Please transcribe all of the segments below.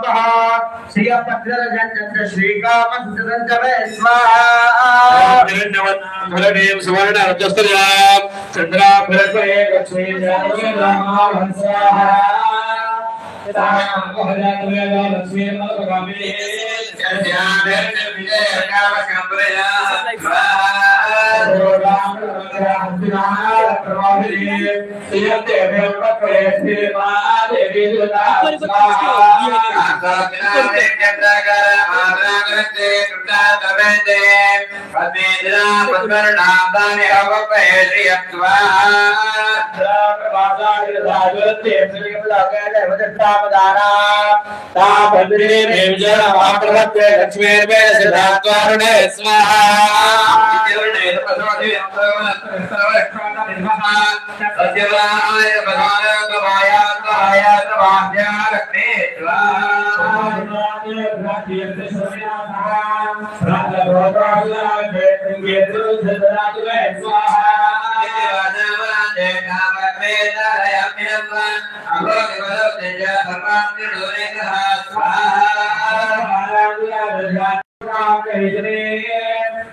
स्वाहा श्रीयपत्रजनचन्द्र श्रीकामसुतञ्जवे स्वाहा धरणीं सुवर्ण रजस्तया चन्द्राभरत्वे लक्ष्मी जातवे रामाभं स्वाहा तामोहजातवे लक्ष्मी मलगामी जयाभरत विजय कामशंप्रया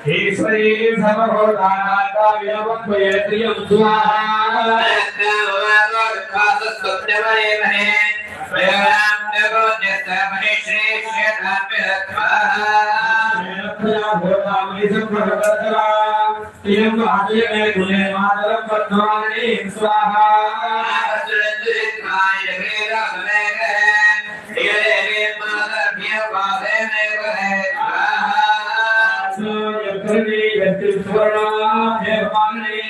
ईश्वरी समहोदानाता विनवत्वयत्रियं स्वाहा सत्यमये स्वयं देवोज्यस्य महेश्री श्रेधान्विरत्वा भोगामि संप्रभवतरा इयं आदिमे गुणे मातरं पद्मानि स्वाहा सुरेन्द्रिकाय वेदासनेके ये मातर्भ्य वादेने वहे यत्कर्मे यत्स्वर्णा हेमानि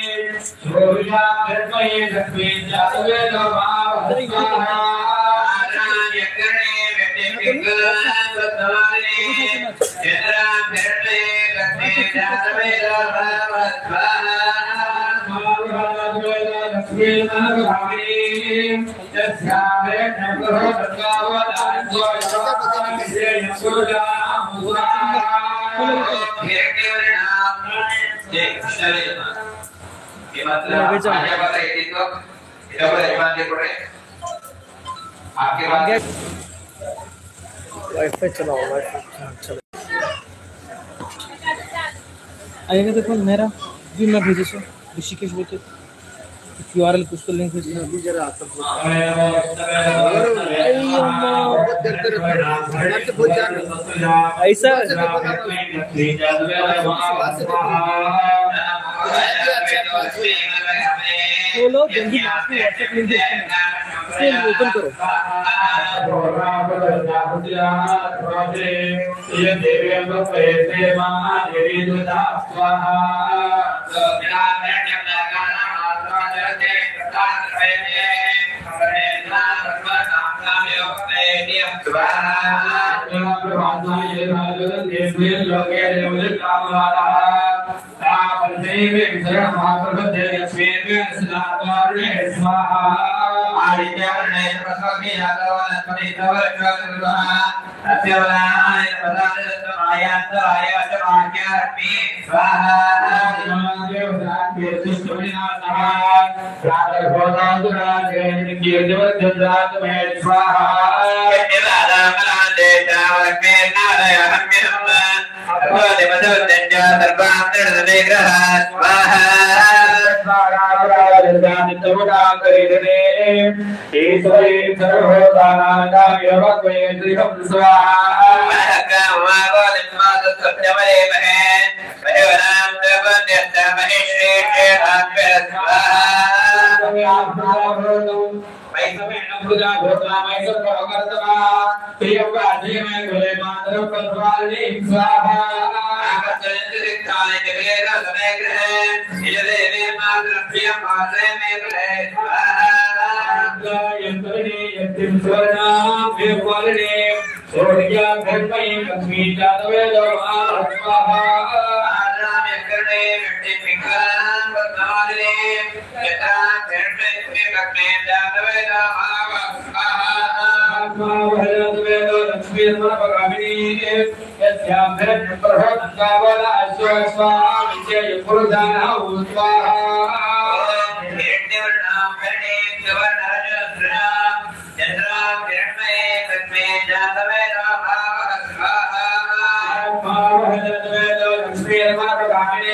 सूर्या धर्मये लक्ष्मी जातवे स्वाहा आपके बाद वाईफाई चलाओ वाईफाई चलो आएगा देखो मेरा भी मैं भेजे सो ऋषिकेश बोलते क्यूआरएल कुछ तो लिंक भेज अभी जरा आता ऐसा बोलो जल्दी व्हाट्सएप लिंक इसको ओपन करो ये देवी हम पैसे मां देवी दुधा स्वाहा Jandra, Kirmay, Lakshmi, Jandave, स्वाहा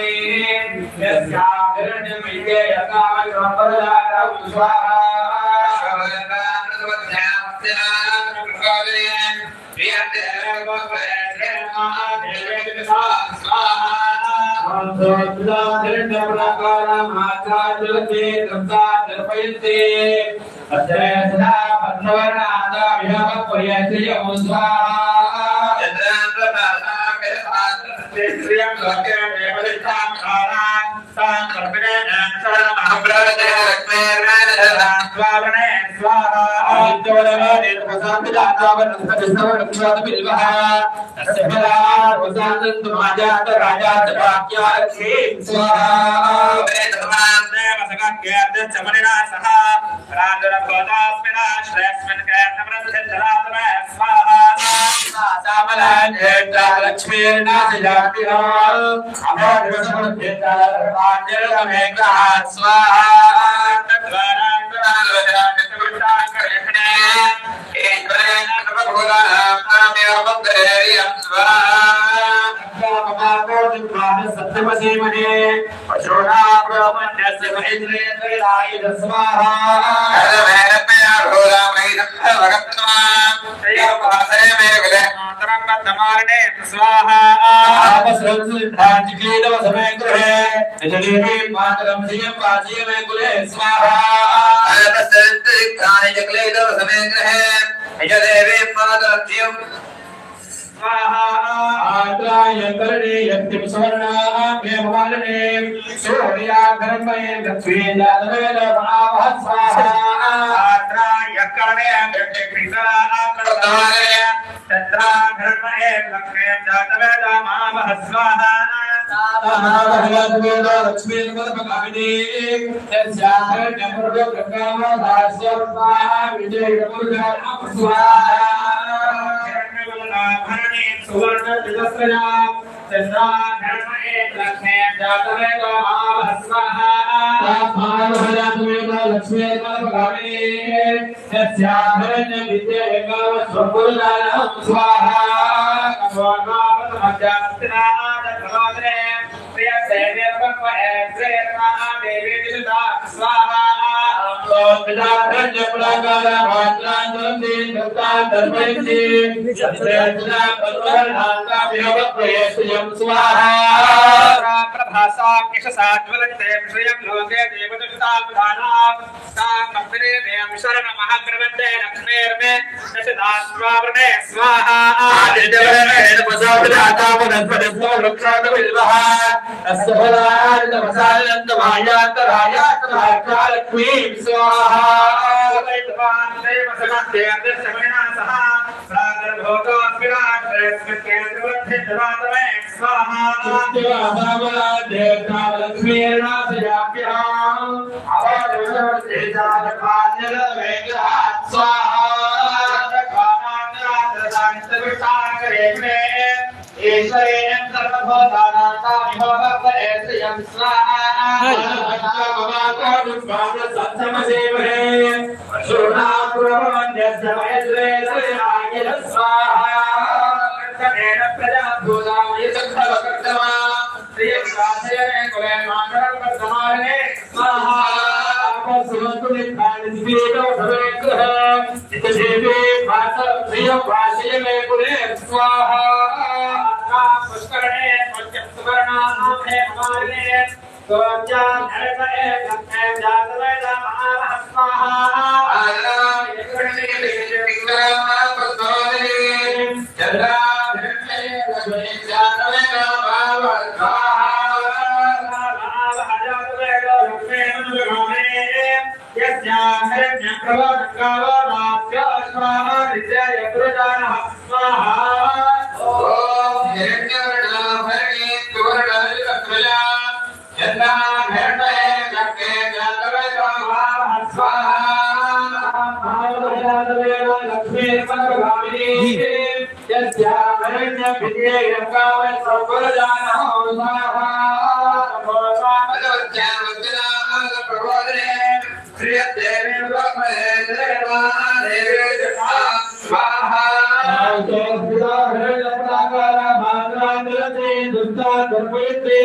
दर्पयते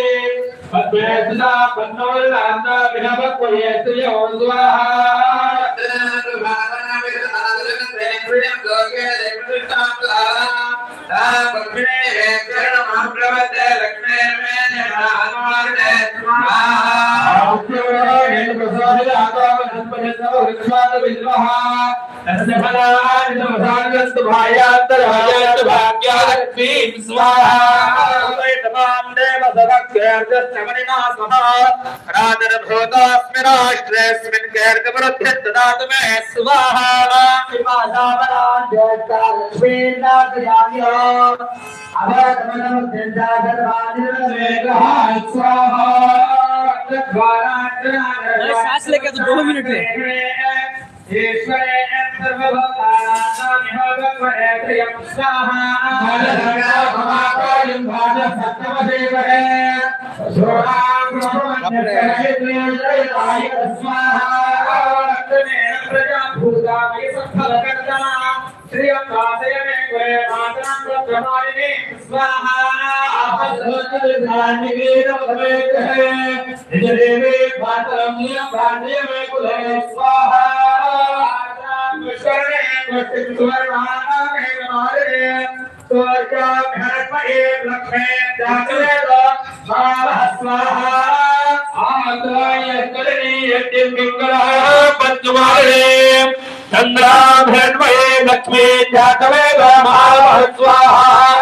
पद्मेसदा पद्मवल्लान्दा विनवक्वयेत योन्द्वाहा सांस लेके तो 2 मिनट है चंद्राभरणमये लक्ष्मी जातवे स्वाहा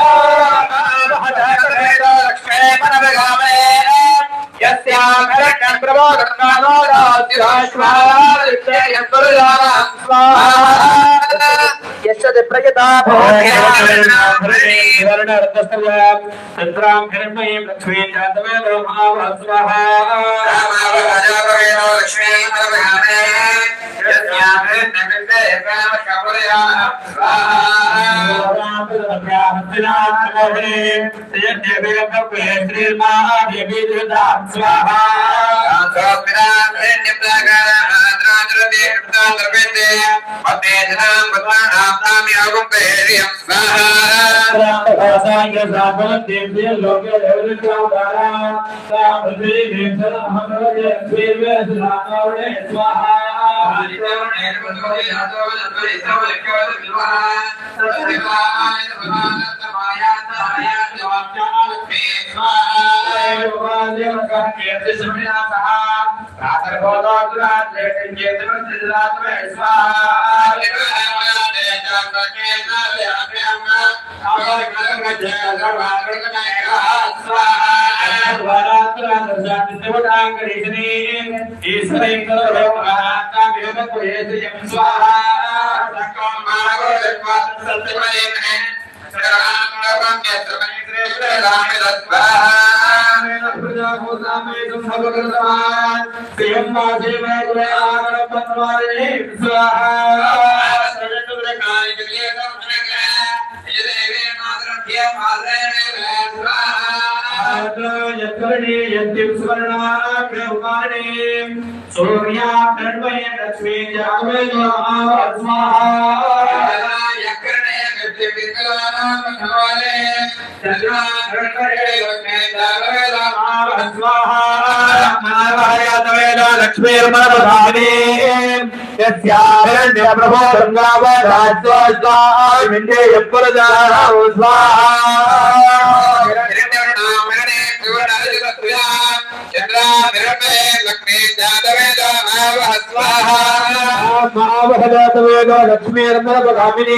लक्ष्मी मनोगामे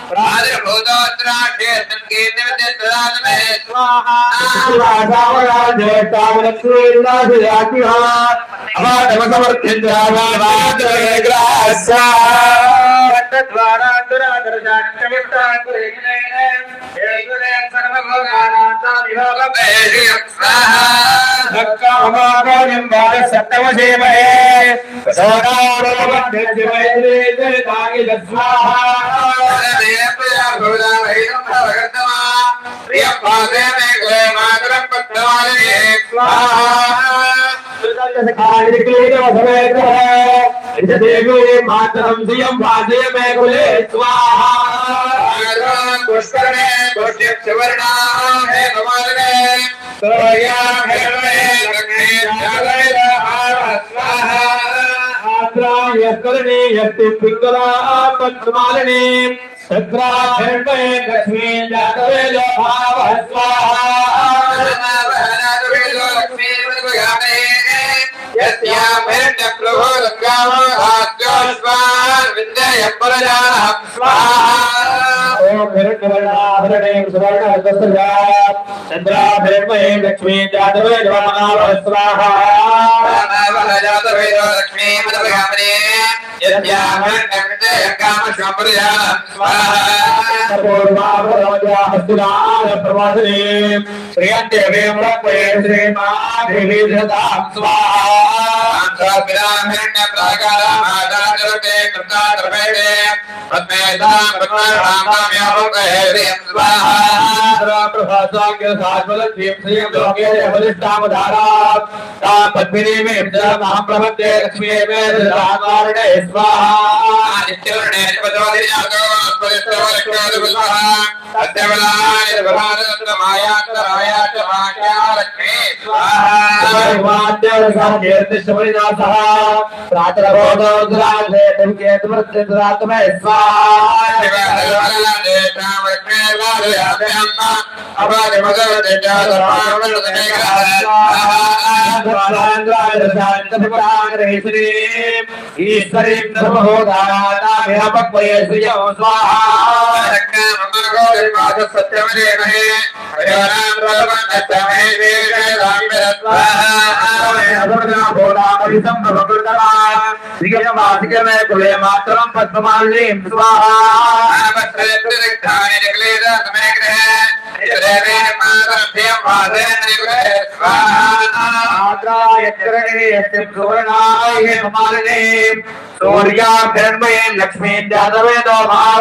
प्रादुर्भूतोत्राढ्ये संकीर्णमिते ददातमे स्वाहा लक्ष्मी जादवे दो भाव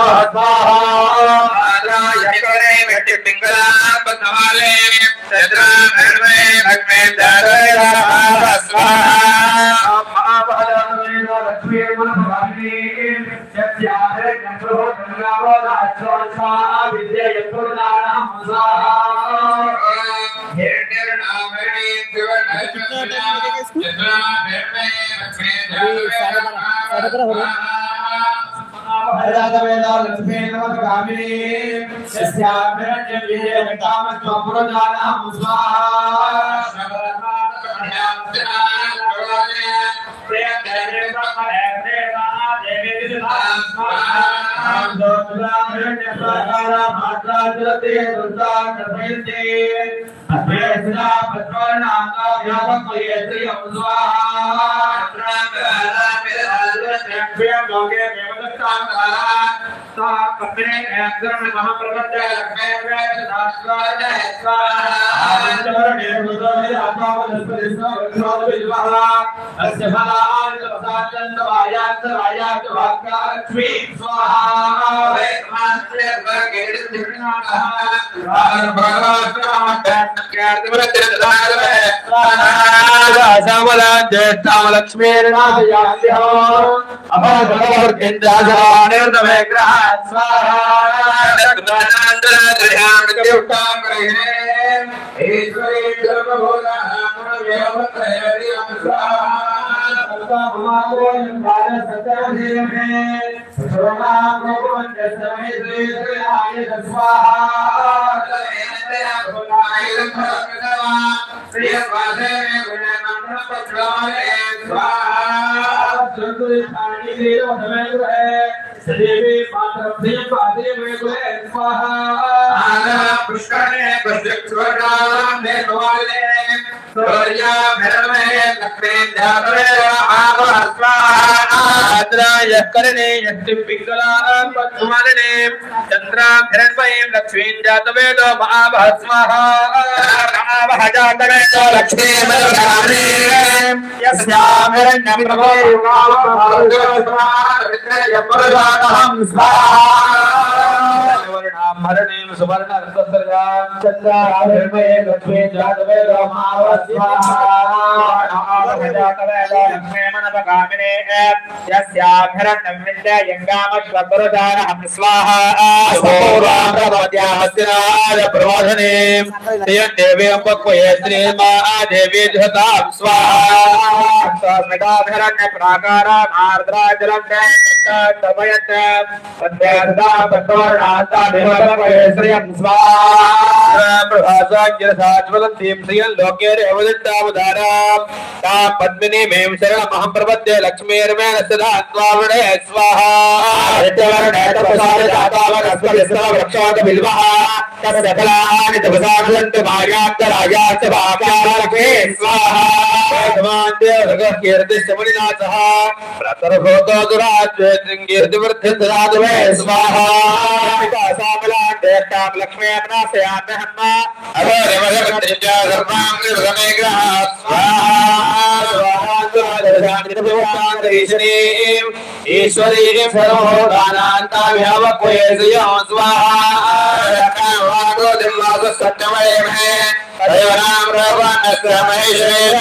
लक्ष्मी पुष्करणे पुष्करणे करणे चंद्राभिरण्मयीं लक्ष्मीं जातवेदो महाभस्मः मरणीं सुवर्ण चंद्राभिरण्मयीं लक्ष्मीं जातवेदो महाभस्मः मनपगामिने यस्याभिरण्यं विद्यायङ्गामश्वपुरदानहं स्वाहा प्रमोदने देवी पक्वये श्रीमा देवी धृतां स्वाहा स्मिताभिरण्य प्राकारा आर्द्राजलं तमयत् पद्मदा पद्मवर्णाता देवपक्वये श्रियं स्वाहा प्रभासाज्ञसाज्वलन्तीं श्रियं लोके रेवदत्तावधारां तां पद्मिनी में शरणमहं प्रपद्ये लक्ष्मीर्मेण सदा त्वावृणे स्वाहा नित्यवर्णे तपसाय जातावनस्पतिस्तव वृक्षात् बिल्वः तस्य फलानि तपसाभ्यन्तु भार्यात्तरायाश्च भाग्यालक्ष्मी स्वाहा कीर्तिश्चमुनिनाथः प्रतरभूतो दुराज्येर्तिवृद्धिर्ददातु स्वाहा सामलां लक्ष्मी अनाशयाम्यहम् अभोरिमधर्मत्रिञ्च सर्वां निर्गमेग्रः ईश्वरीं सर्वोदानान्ताभ्यावक्वये श्रियं स्वाहा सत्यमये देवनां रघुवंशस्य महेश्वरेण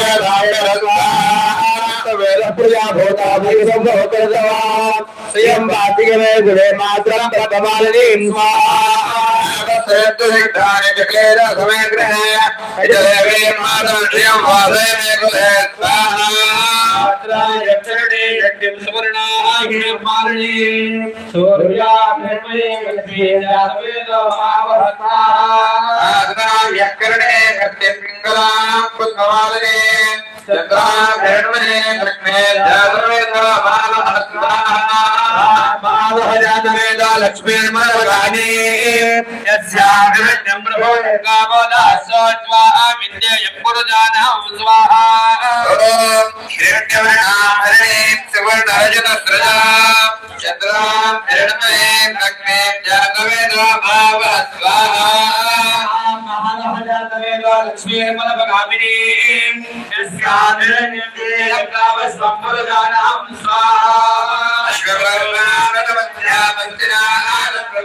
भूता श्रियं वातिके गुणे मात्रं प्रकमालिनीं स्वाहा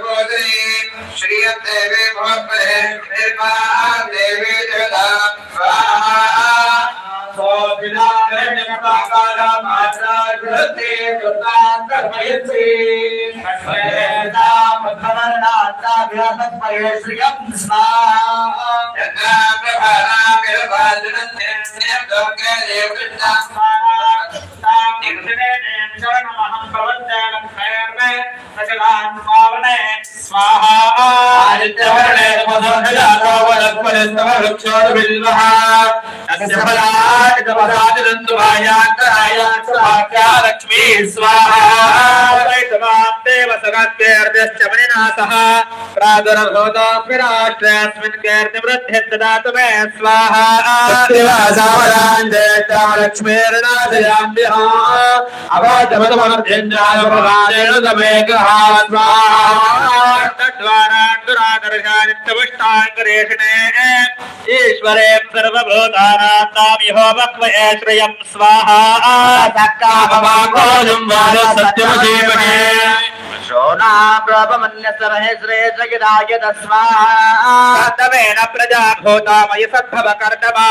लक्ष्मी श्रीदेवी भगवते देवी जगदा लक्ष्मी स्वाहा ईश्वरे सर्वभूतानां यहोवक्वये श्रियं स्वाहा शोना प्रभमन्यसरहे श्रेयसगिदाय तस्मात्तमेन प्रजा भूतामयि सद्भव कर्तमा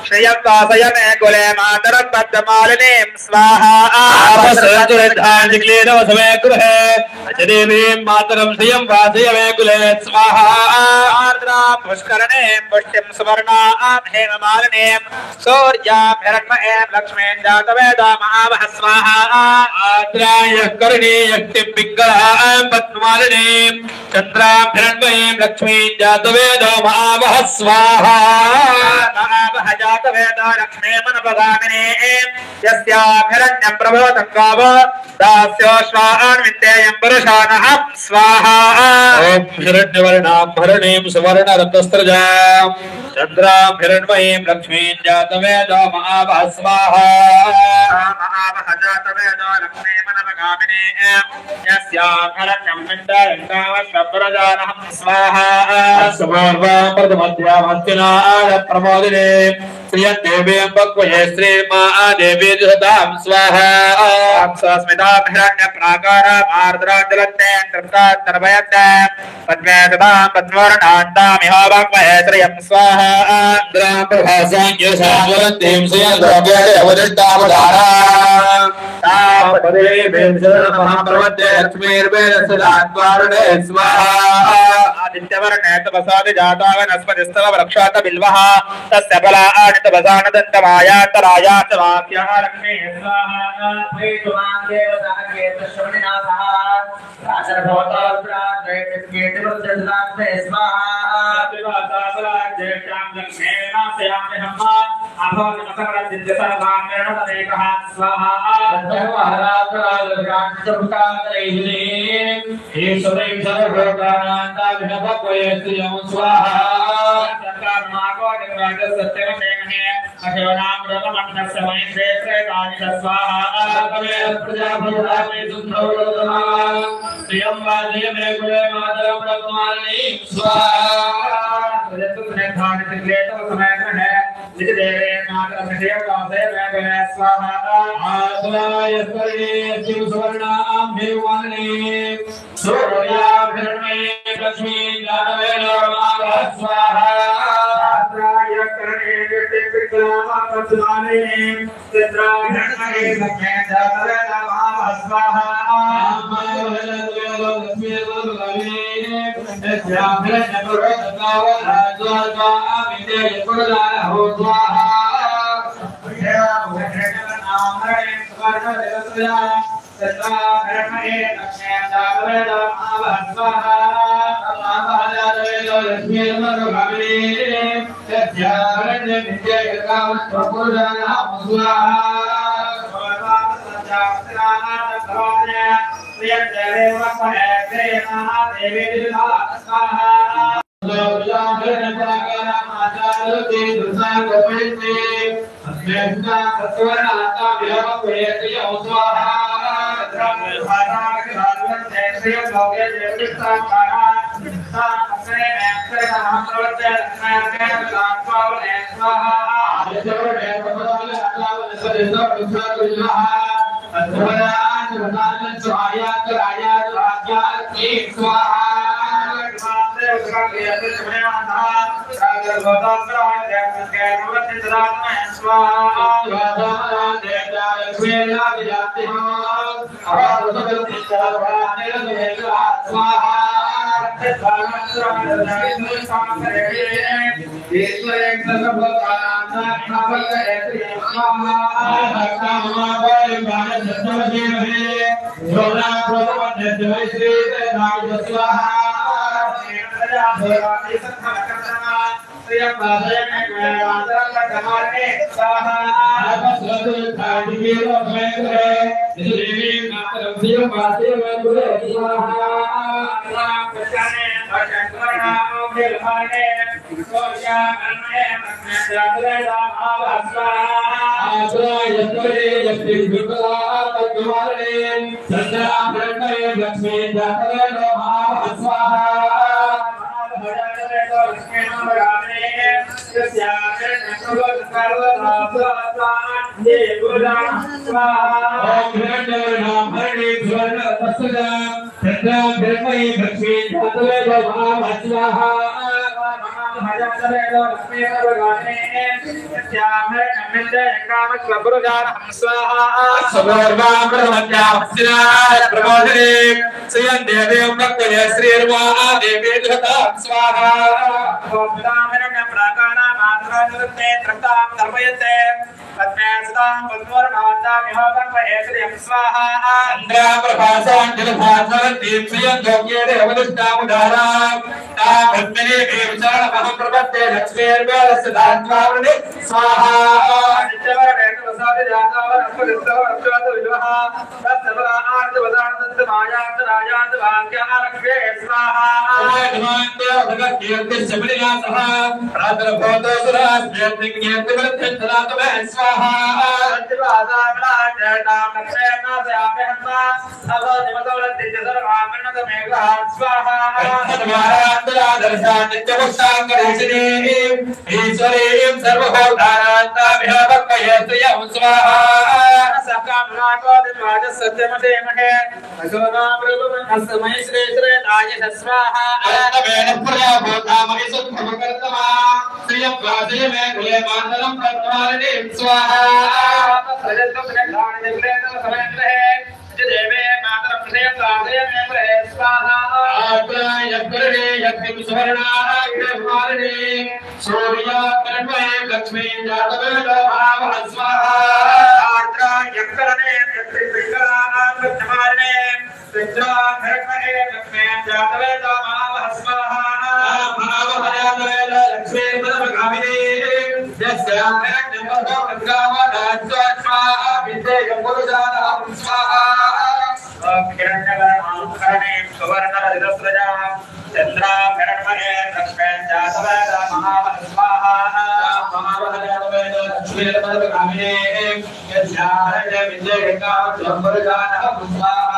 श्रियं वासय मे कुले मातरं पद्ममालिनीं स्वाहा मे गृहे देवीं मातरं श्रियं वासय मे कुले स्वाहा आर्द्रा पुष्करणे पुष्टिं सुवर्णां हेममालिनीं सूर्याभिरण्मयीं लक्ष्मीं जातवेदो महावः स्वाहा आद्राय कर्णीयक्तिपिङ्गलां पद्ममालिनीं चन्द्राभिरण्मयीं लक्ष्मीं जातवेदो महावः स्वाहा महावः जातवेदो लक्ष्मीमनुपगामिने यस्याभिरण्यं प्रभवतं गावो दास्योश्वान् विद्येयं पुरुषाणः स्वाहा ओम हिरण्यवर्णां भरणीं सुवर्णरत्नस्त्रजां चन्द्रां हिरण्मयीं लक्ष्मीं जातवेदो महावः स्वाहा महावः जातवेदो लक्ष्मीमनुपगामिने यस्याभिरण्यं विद्येयं गावः स्वाहा प्रथमध्यामस्तिना प्रमोदिने श्रियदेवीं भक्वये श्रीमा देवी दुहतां स्वाहा स्मितां हिरण्यप्राकाराम् आर्द्राञ्जलन्ते तृप्तान्तर्भयन्ते पद्मे सदां पद्मवर्णान्तामिह भक्वये श्रियं स्वाहा प्रभासाङ्ग्यसावरन्तीं श्रियन्दोग्यवदिष्टावधारां प्रवद्ये लक्ष्मीर्वेदसदाद्वारणे स्वाहा आदित्यवर्णे तपसादि जाता वनस्पतिस्तव वृक्षात बिल्वः तस्य फला आदित्यवसानदन्तमायातरायात वाक्यः लक्ष्मी स्वाहा ताभ्यने विचारणमहं प्रपद्ये लक्ष्मीर्वेदस्यदान्त्वावृणे स्वाहा ईश्वरीं सर्वभूतानां भक्तयेतयं स्वाहा सत्यमदेमहे अस्मै श्री श्रेताय स्वाहा अनवेन प्रभूतामहि सुखमकर्तमा श्रियं वासय मे कुले मातरं प्रत्वारिणे स्वाहा देवे मातरं श्रियं वासय मे कुले स्वाहा आत्मय यत्करणे यत्किं सुवर्णाय सूर्या कण्वये लक्ष्मी जातवेद भावः स्वाहा आत्रा यत्करणे यत्किं प्रत्वारिणे सिद्धा कण्वये लक्ष्मी जातवेद भावः स्वाहा भावः जातवेद लक्ष्मी पदमगामिनी यस्यां निमतो गंगावदात् स्वाहा विद्येयं पुरुषाणां स्वाहा किरणकरणे सुवर्णरजतस्रजा चंद्रा कण्वये लक्ष्मी जातवेद भावः स्वाहा भावः जातवेद लक्ष्मी पदमगामिनी यस्यां विद्येयं पुरुषाणां स्वाहा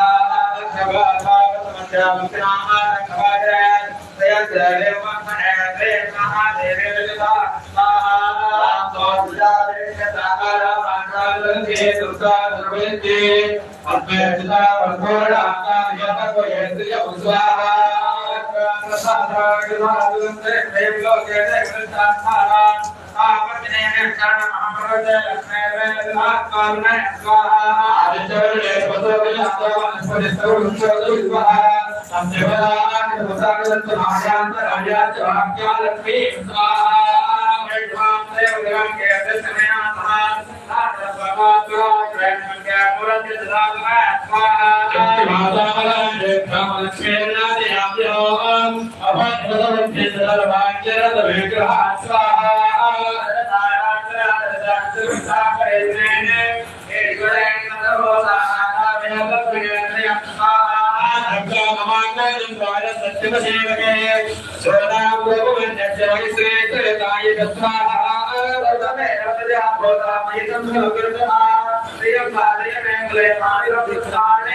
लक्ष्मी जातवेद भावः स्वाहा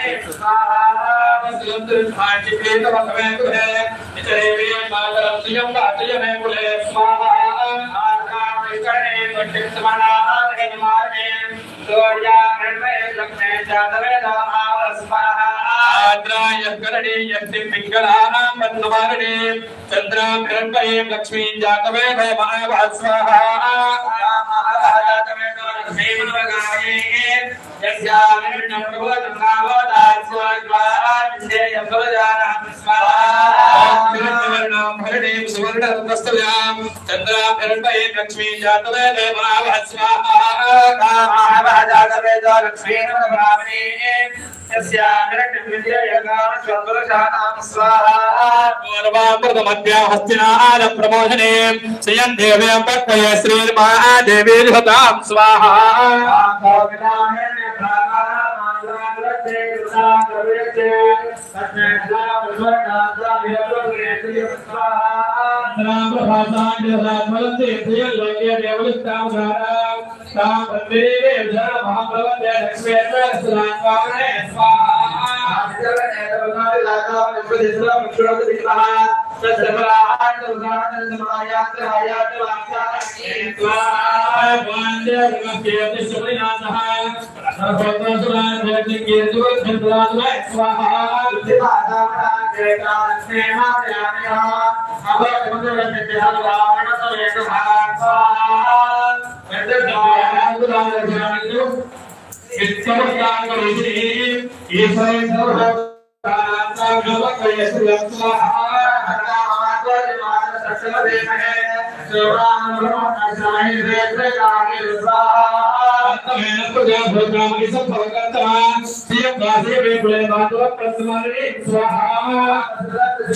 लक्ष्मी जातवेद भावः स्वाहा प्रमोदने श्रियं देव्यां पक्वये श्रीर्महादेवी धतां स्वाहा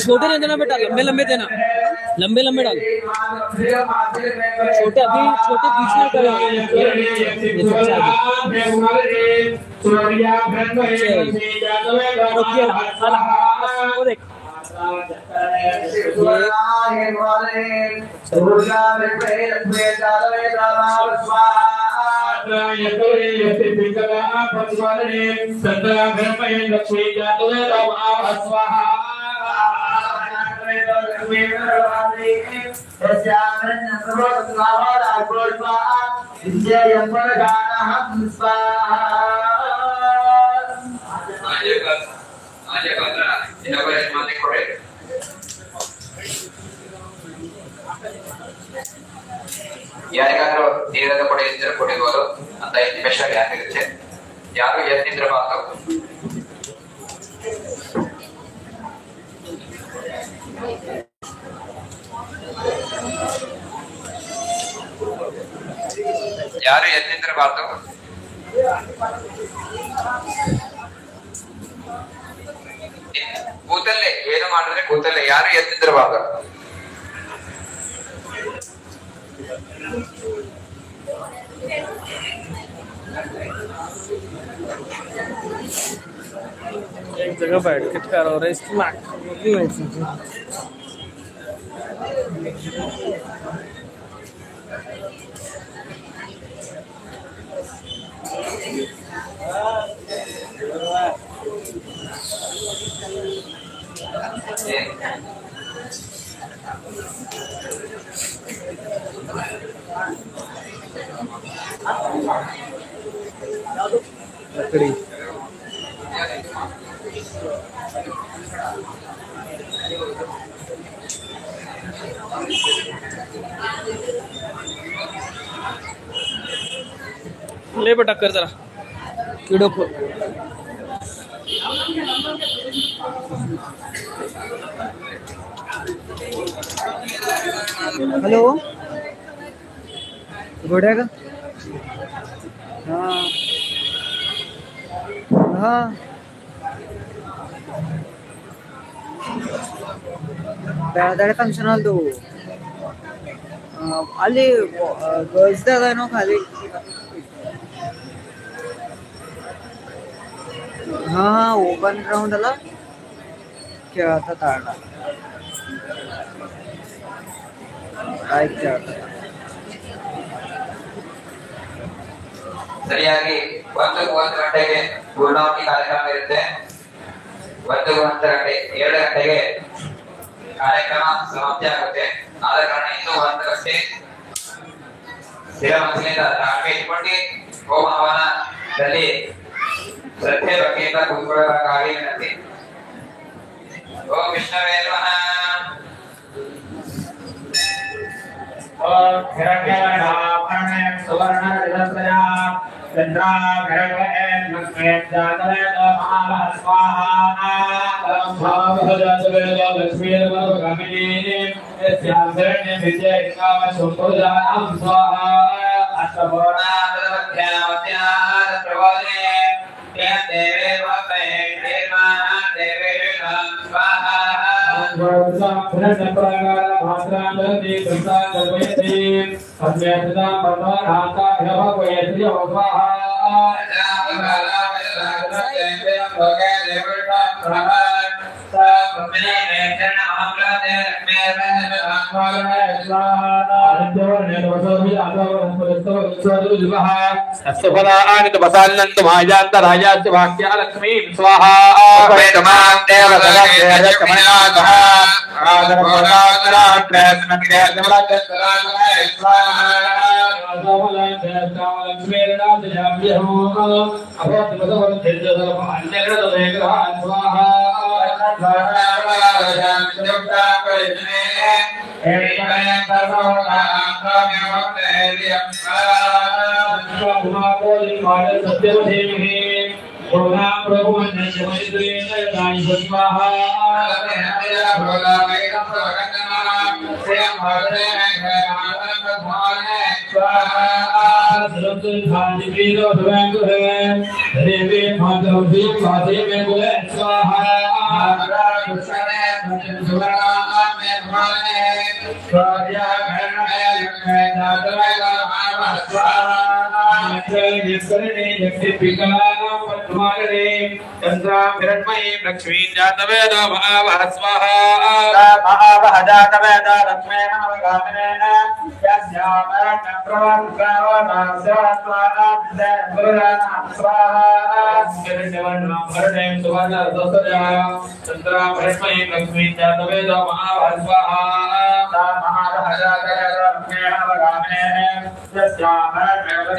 छोटे नहीं देना बेटा, लंबे लंबे देना, लंबे लंबे डाल। छोटे अभी छोटे बीच में करो। ಯಾರಿಗಾದ್ರೂ ನೀರದ ಕೊಡೆ ಇದ್ರೆ ಕೊಡಿಗೋರು ಅಂತ ಸ್ಪೆಷಲ್ ಯಾರಿರುತ್ತೆ ಯಾರು ಎತ್ತಿದ್ರೆ ಮಾತು ಯಾರು ಎತ್ತಿದ್ರೆ ಮಾತು ಕೂತಲ್ಲೇ ಏನು ಮಾಡಿದ್ರೆ ಕೂತಲ್ಲೇ ಯಾರು ಎತ್ತಿದ್ರೆ ಮಾತು एक जगह बैठ के करो रहे इसकी माँ लकड़ी ले बेटा कर जरा वीडियो को हेलो घोड़ेगा हाँ हाँ ಬೇರೆ ಫಂಕ್ಷನ್ ಅಲ್ದು ಅಲ್ಲಿ ಗರ್ಲ್ಸ್ ಅದೇನೋ ಖಾಲಿ ಹಾ ಓಪನ್ ಗ್ರೌಂಡ್ ಅಲ್ಲ ಕೇಳ್ತಾ ತಾಣ ಆಯ್ತು ಸರಿಯಾಗಿ 1 ಗಂಟೆಗೆ ಪೂರ್ಣಾವತಿ ಕಾರ್ಯಕ್ರಮ ಇರುತ್ತೆ 1 ಗಂಟೆ 2 ಗಂಟೆಗೆ ಕಾರ್ಯಕ್ರಮ ಸಮಾಪ್ತಿ ಆಗುತ್ತೆ ಆದ ಕಾರಣ ಇನ್ನೂ 1 ಗಂಟೆ ಸ್ಥಿರ ಮನಸ್ಸಿನಿಂದ ತಾಳ್ಮೆ ಇಟ್ಕೊಂಡು ಹೋಮ ಹವನದಲ್ಲಿ ಶ್ರದ್ಧೆ ಭಕ್ತಿಯಿಂದ ಕೂತ್ಕೊಳ್ಳಬೇಕಾಗಿ ವಿನಂತಿ ಓಂ ವಿಷ್ಣುವೇ ನಮಃ ओम हिरण्यवर्णाभरणे सुवर्णरजतया चन्द्राभरणेन लक्ष्मीं जातवेद महावः स्वाहा ओम भावभजतवेद लक्ष्मीर्वरगामिनीं यस्यां हिरण्यं विद्येकाम शम्भुजां स्वाहा अष्टपूर्णामध्यामध्याः प्रवदे तेन देवे वपे देवा देवे स्वाहा धरतु धानि वीरो भवंगुरे देवी माधवी वादे में गुले स्वाहा कृष्णे भजन सुरा में भाने स्वाया घरणे लक्ष्मे नादवेगा मावा स्वाहा यस्करणे यक्ति पिकाना पद्मारे चंद्रा हिरण्मयी लक्ष्मी जातवेद मावा स्वाहा महावह जातवेद लक्ष्मे नवगामिने यस्यामरण प्रवक्तावना स्वाहा देवराना स्वाहा केशवन भरणे सुवर्ण दोसया चंद्रा हिरण्मयी लक्ष्मी जातवेद मावा स्वाहा महावह जातवेद लक्ष्मे नवगामिने यस्यामरण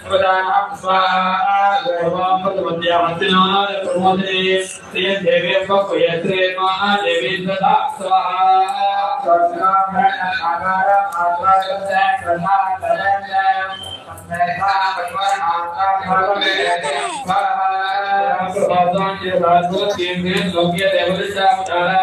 प्रवक्तावना स्वाहा गोवामृतवत्या हस्तिनाद प्रमोदे श्री देवी पक्वयत्रे महा देवी ददा स्वाहा सर्वनामरण आकार आकाशस्य प्रधान दरण्य मेधा परिवार आकार भगवे स्वाहा प्रभावान के भागवती में लोक्य देवता उदारा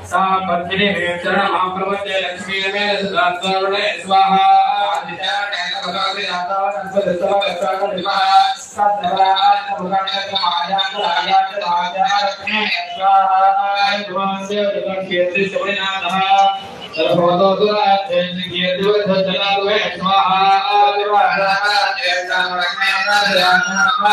सा पत्नी में चरण महाप्रभुते लक्ष्मी में सदात्मने स्वाहा आदित्य नैन भगवती दाता संपदस्ता वस्त्राकर विवाह सत्सराज भगवान महायान राजान राजा स्वाहा भगवानदेव जगत क्षेत्र शबरीनाथः सर्वतो दुराधेन कीर्तिव धजलावे स्वाहा देवानां देवतां लक्ष्मीनाथः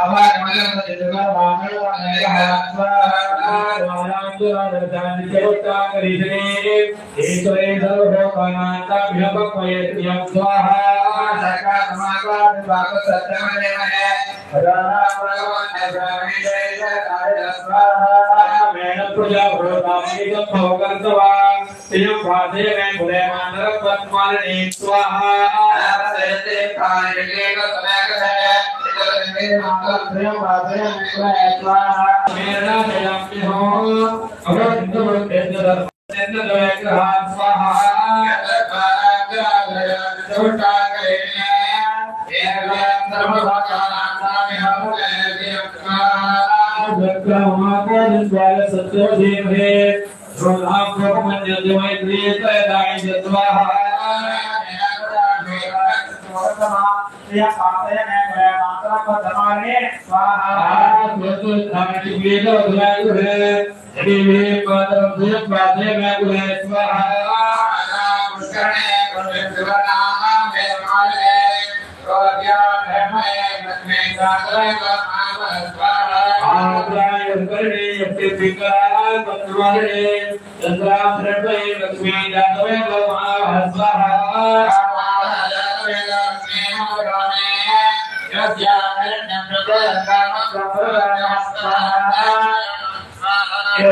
अभार मलम जगत भागल वनयः स्वाहा देवानां देवता करिष्णे ईश्वरे सर्वभोगानां विभवयति स्वाहा सका समागम विभाग सत्यमने राणा भगवान जय स्वाहा मेन पूजा भगवानी को भोगंतवा तियं भादे में बुले मानर पद्माने स्वाहा सेते कार्ये का समय है मेरे माता प्रिय भादे में स्वाहा मेरा जयंती हो अगर हिंदू तेज स्वाहा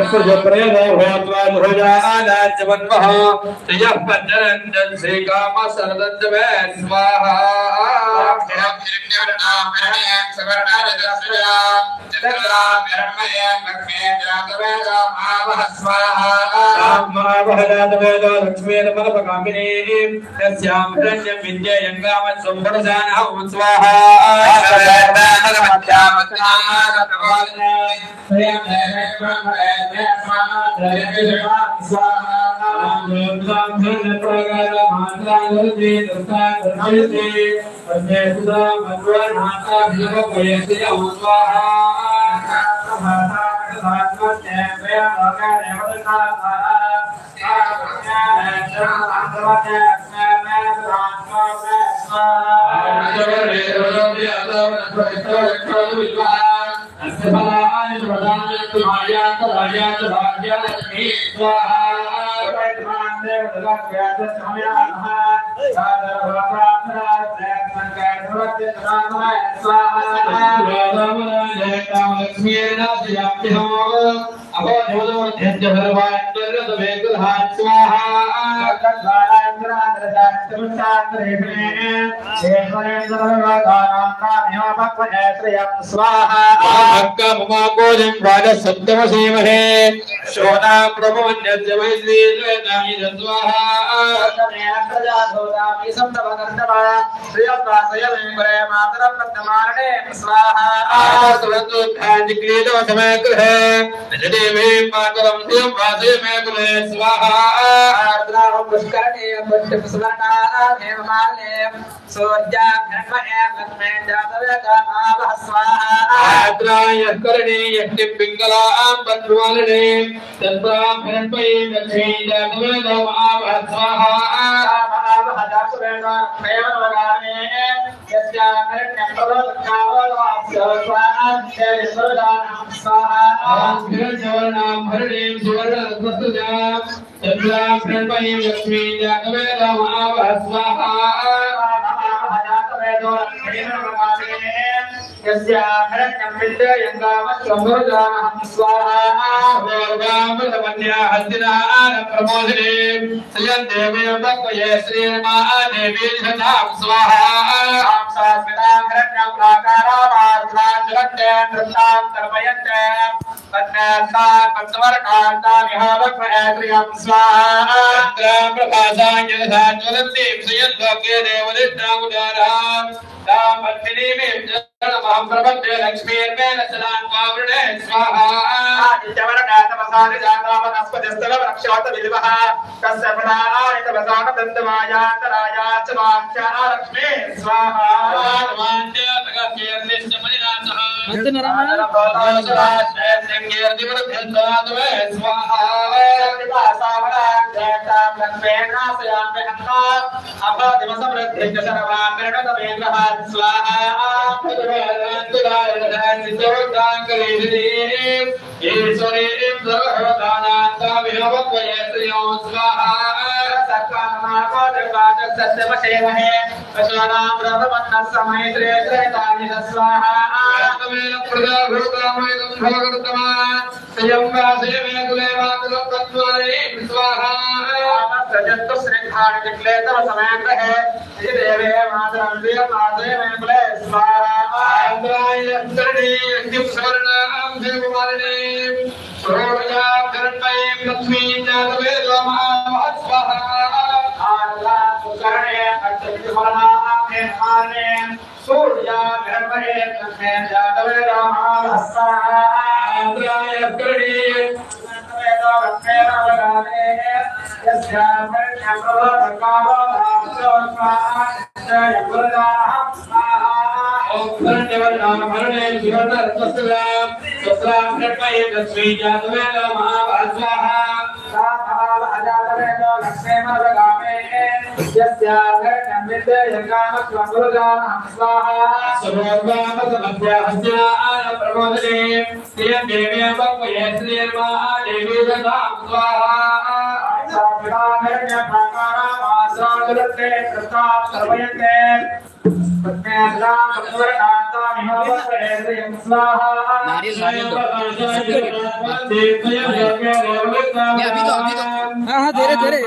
छोटा जो प्रेम होत्वा भुजाना जवन्मः तयः पंचरंजन से काम सरदंत में स्वाहा लक्ष्मी नमलपकामिनी तस्यां हिरण्यं विद्ययंगाम संवरदानः स्वाहा स्वाहा सुवर्णा देवमाले सूर्या धर्म एव लक्ष्मे जातवेदानावः स्वाहा आद्राय करणे यक्ति पिंगलां बंधुवालने तत्प्राभ्यन्पै लक्ष्मी जातवेदानावः स्वाहा महावः जातवेदा प्रेमवगाने यस्या करण्यप्रवत्कावो स्वाहा जयसुरदानं स्वाहा आद्राय भरणे सुवर्णरत्नस्तुजा तत्प्राभ्यन्पै लक्ष्मी जातवेदानावः स्वाहा यस्या हरण्यं विद्ययङ्गामस्वमृदानं स्वाहा भोगामृतमन्या हस्तिनान प्रमोदिने श्रियं देवीं भक्वये श्रीर्मादेवी शतां स्वाहा सास्मितां हरण्यं प्राकारामार्धाञ्जलत्ते नृत्तां तर्पयन्ते तन्नास्तां पत्सवर्णान्तां विहावक्वयत्रियं स्वाहा प्रभासां यथा ज्वलन्तीं श्रियं लोके देवदिष्टामुदारां तां पत्नीमीं नमः प्रपद्ये लक्ष्मीर्मेण सदान्वावृणे स्वाहा आदित्यवर्णातमसादिजातावनस्पतिस्तवरक्षोत विद्वः तस्य प्रदायितवसानदन्तमायान्तरायाच्च वाक्या लक्ष्मी स्वाहा हाँ धीरे धीरे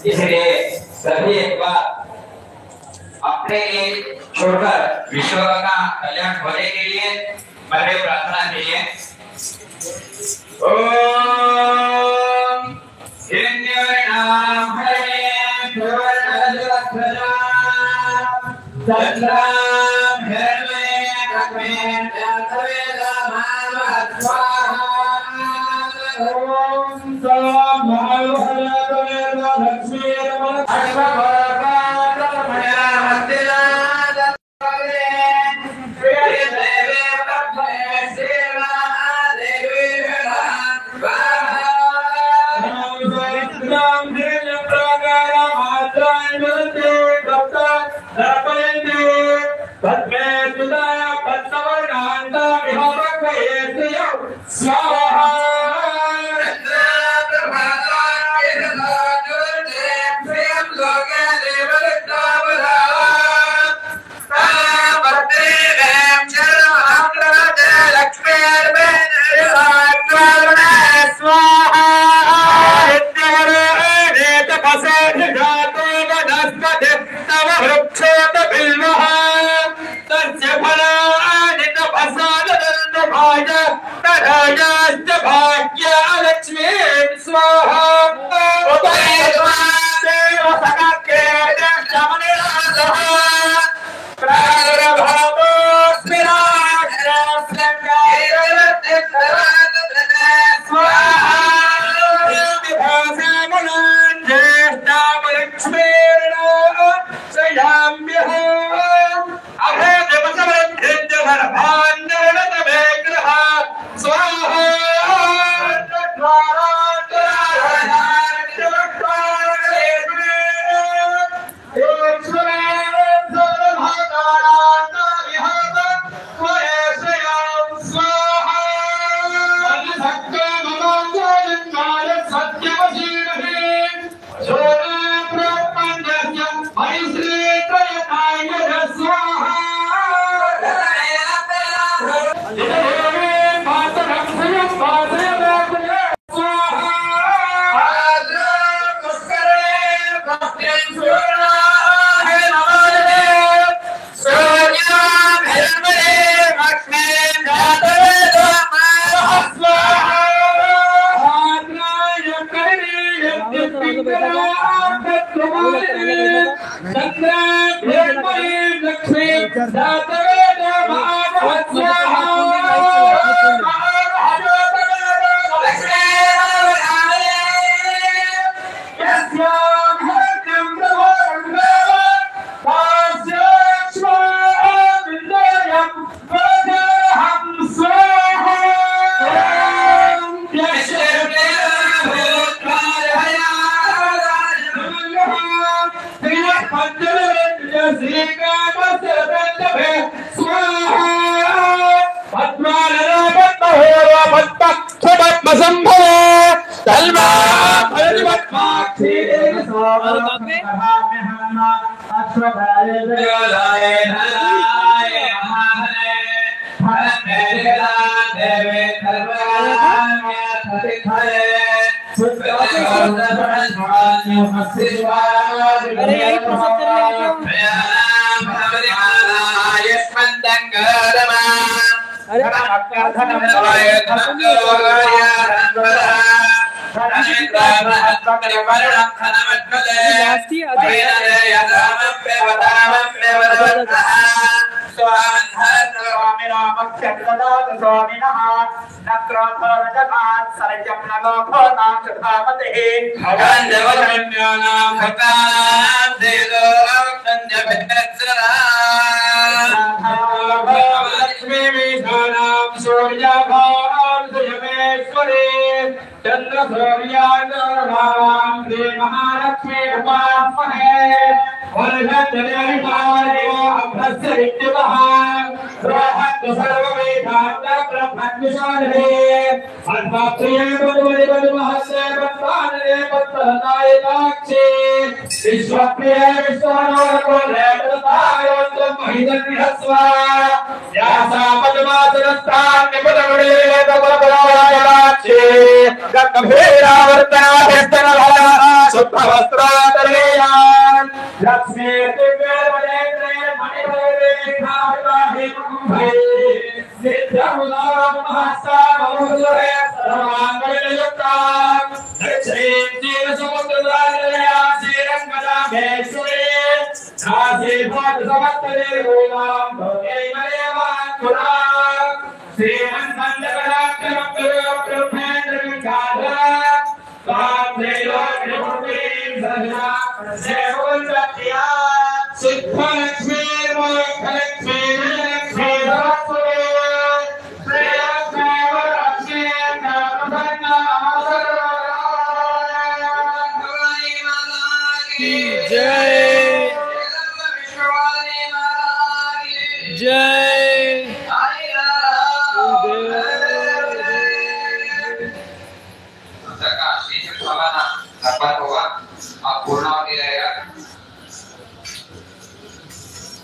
इसलिए सभी एक बार अपने लिए छोड़कर विश्व का कल्याण होने के लिए बड़े प्रार्थना कीजिए। ओम हिरण्यवर्णाम हरे सुवर्णरजतध्वजा चंद्राम हिरण्मये Sri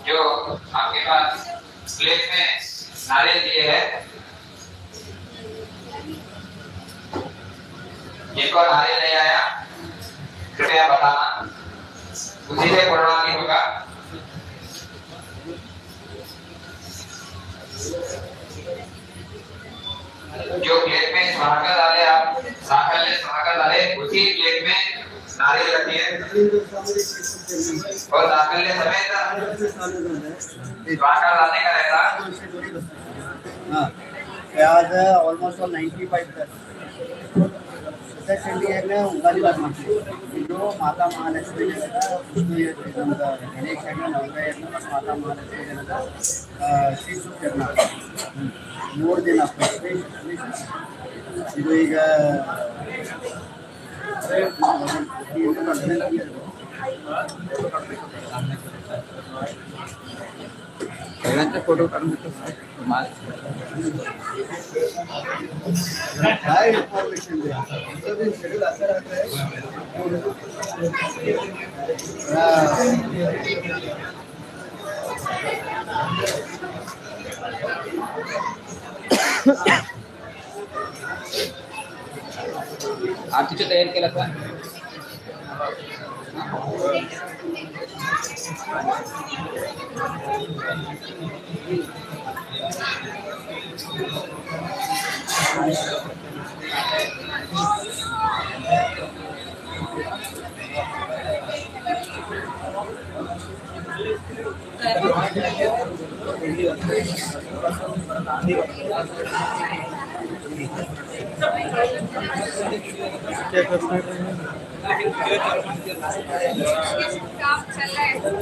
जो आपके पास प्लेट में नारियल दिए है, जिनको नारियल नहीं आया कृपया बताना, उसी से पूर्णावती होगा। जो प्लेट में स्वागत डाले आप साकल ले स्वागत डाले, उसी प्लेट में नारियल रखिए और साकल ले समेत स्वागत डालने का रहता। हाँ, प्याज है ऑलमोस्ट 95 तक। चंडी है ना उंगाली बात मानते जो माता महालक्ष्मी ने कहा उसको ये गणेश है ना नवग्रह माता महालक्ष्मी ने कहा शीश करना मोड़ देना ಇದು ಈಗ फोटो इन्फॉर्मेशन शेड्यूल आता रहता है। आरतीचं तयार केलं का?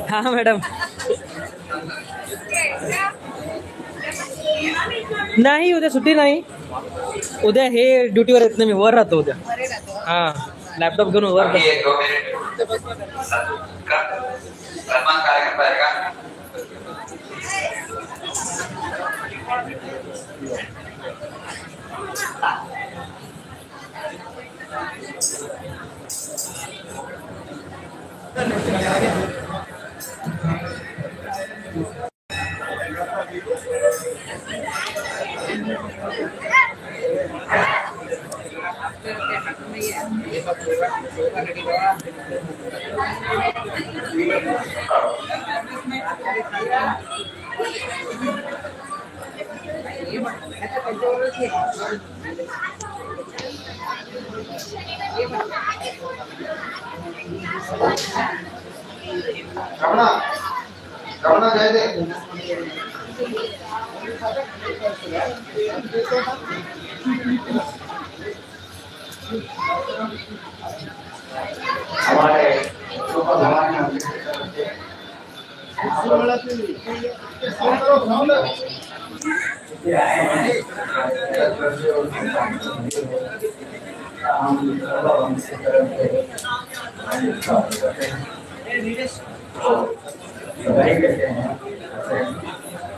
हाँ मैडम नाही उद्या सुट्टी नाही, उद्या हे ड्युटीवर येत नाही, मी वर राहतो उद्या। हाँ लॅपटॉप घेऊन वर अभी 1-2 मिनट सन्मान कार्यक्रम रहेगा। रमना जाए दे हमारे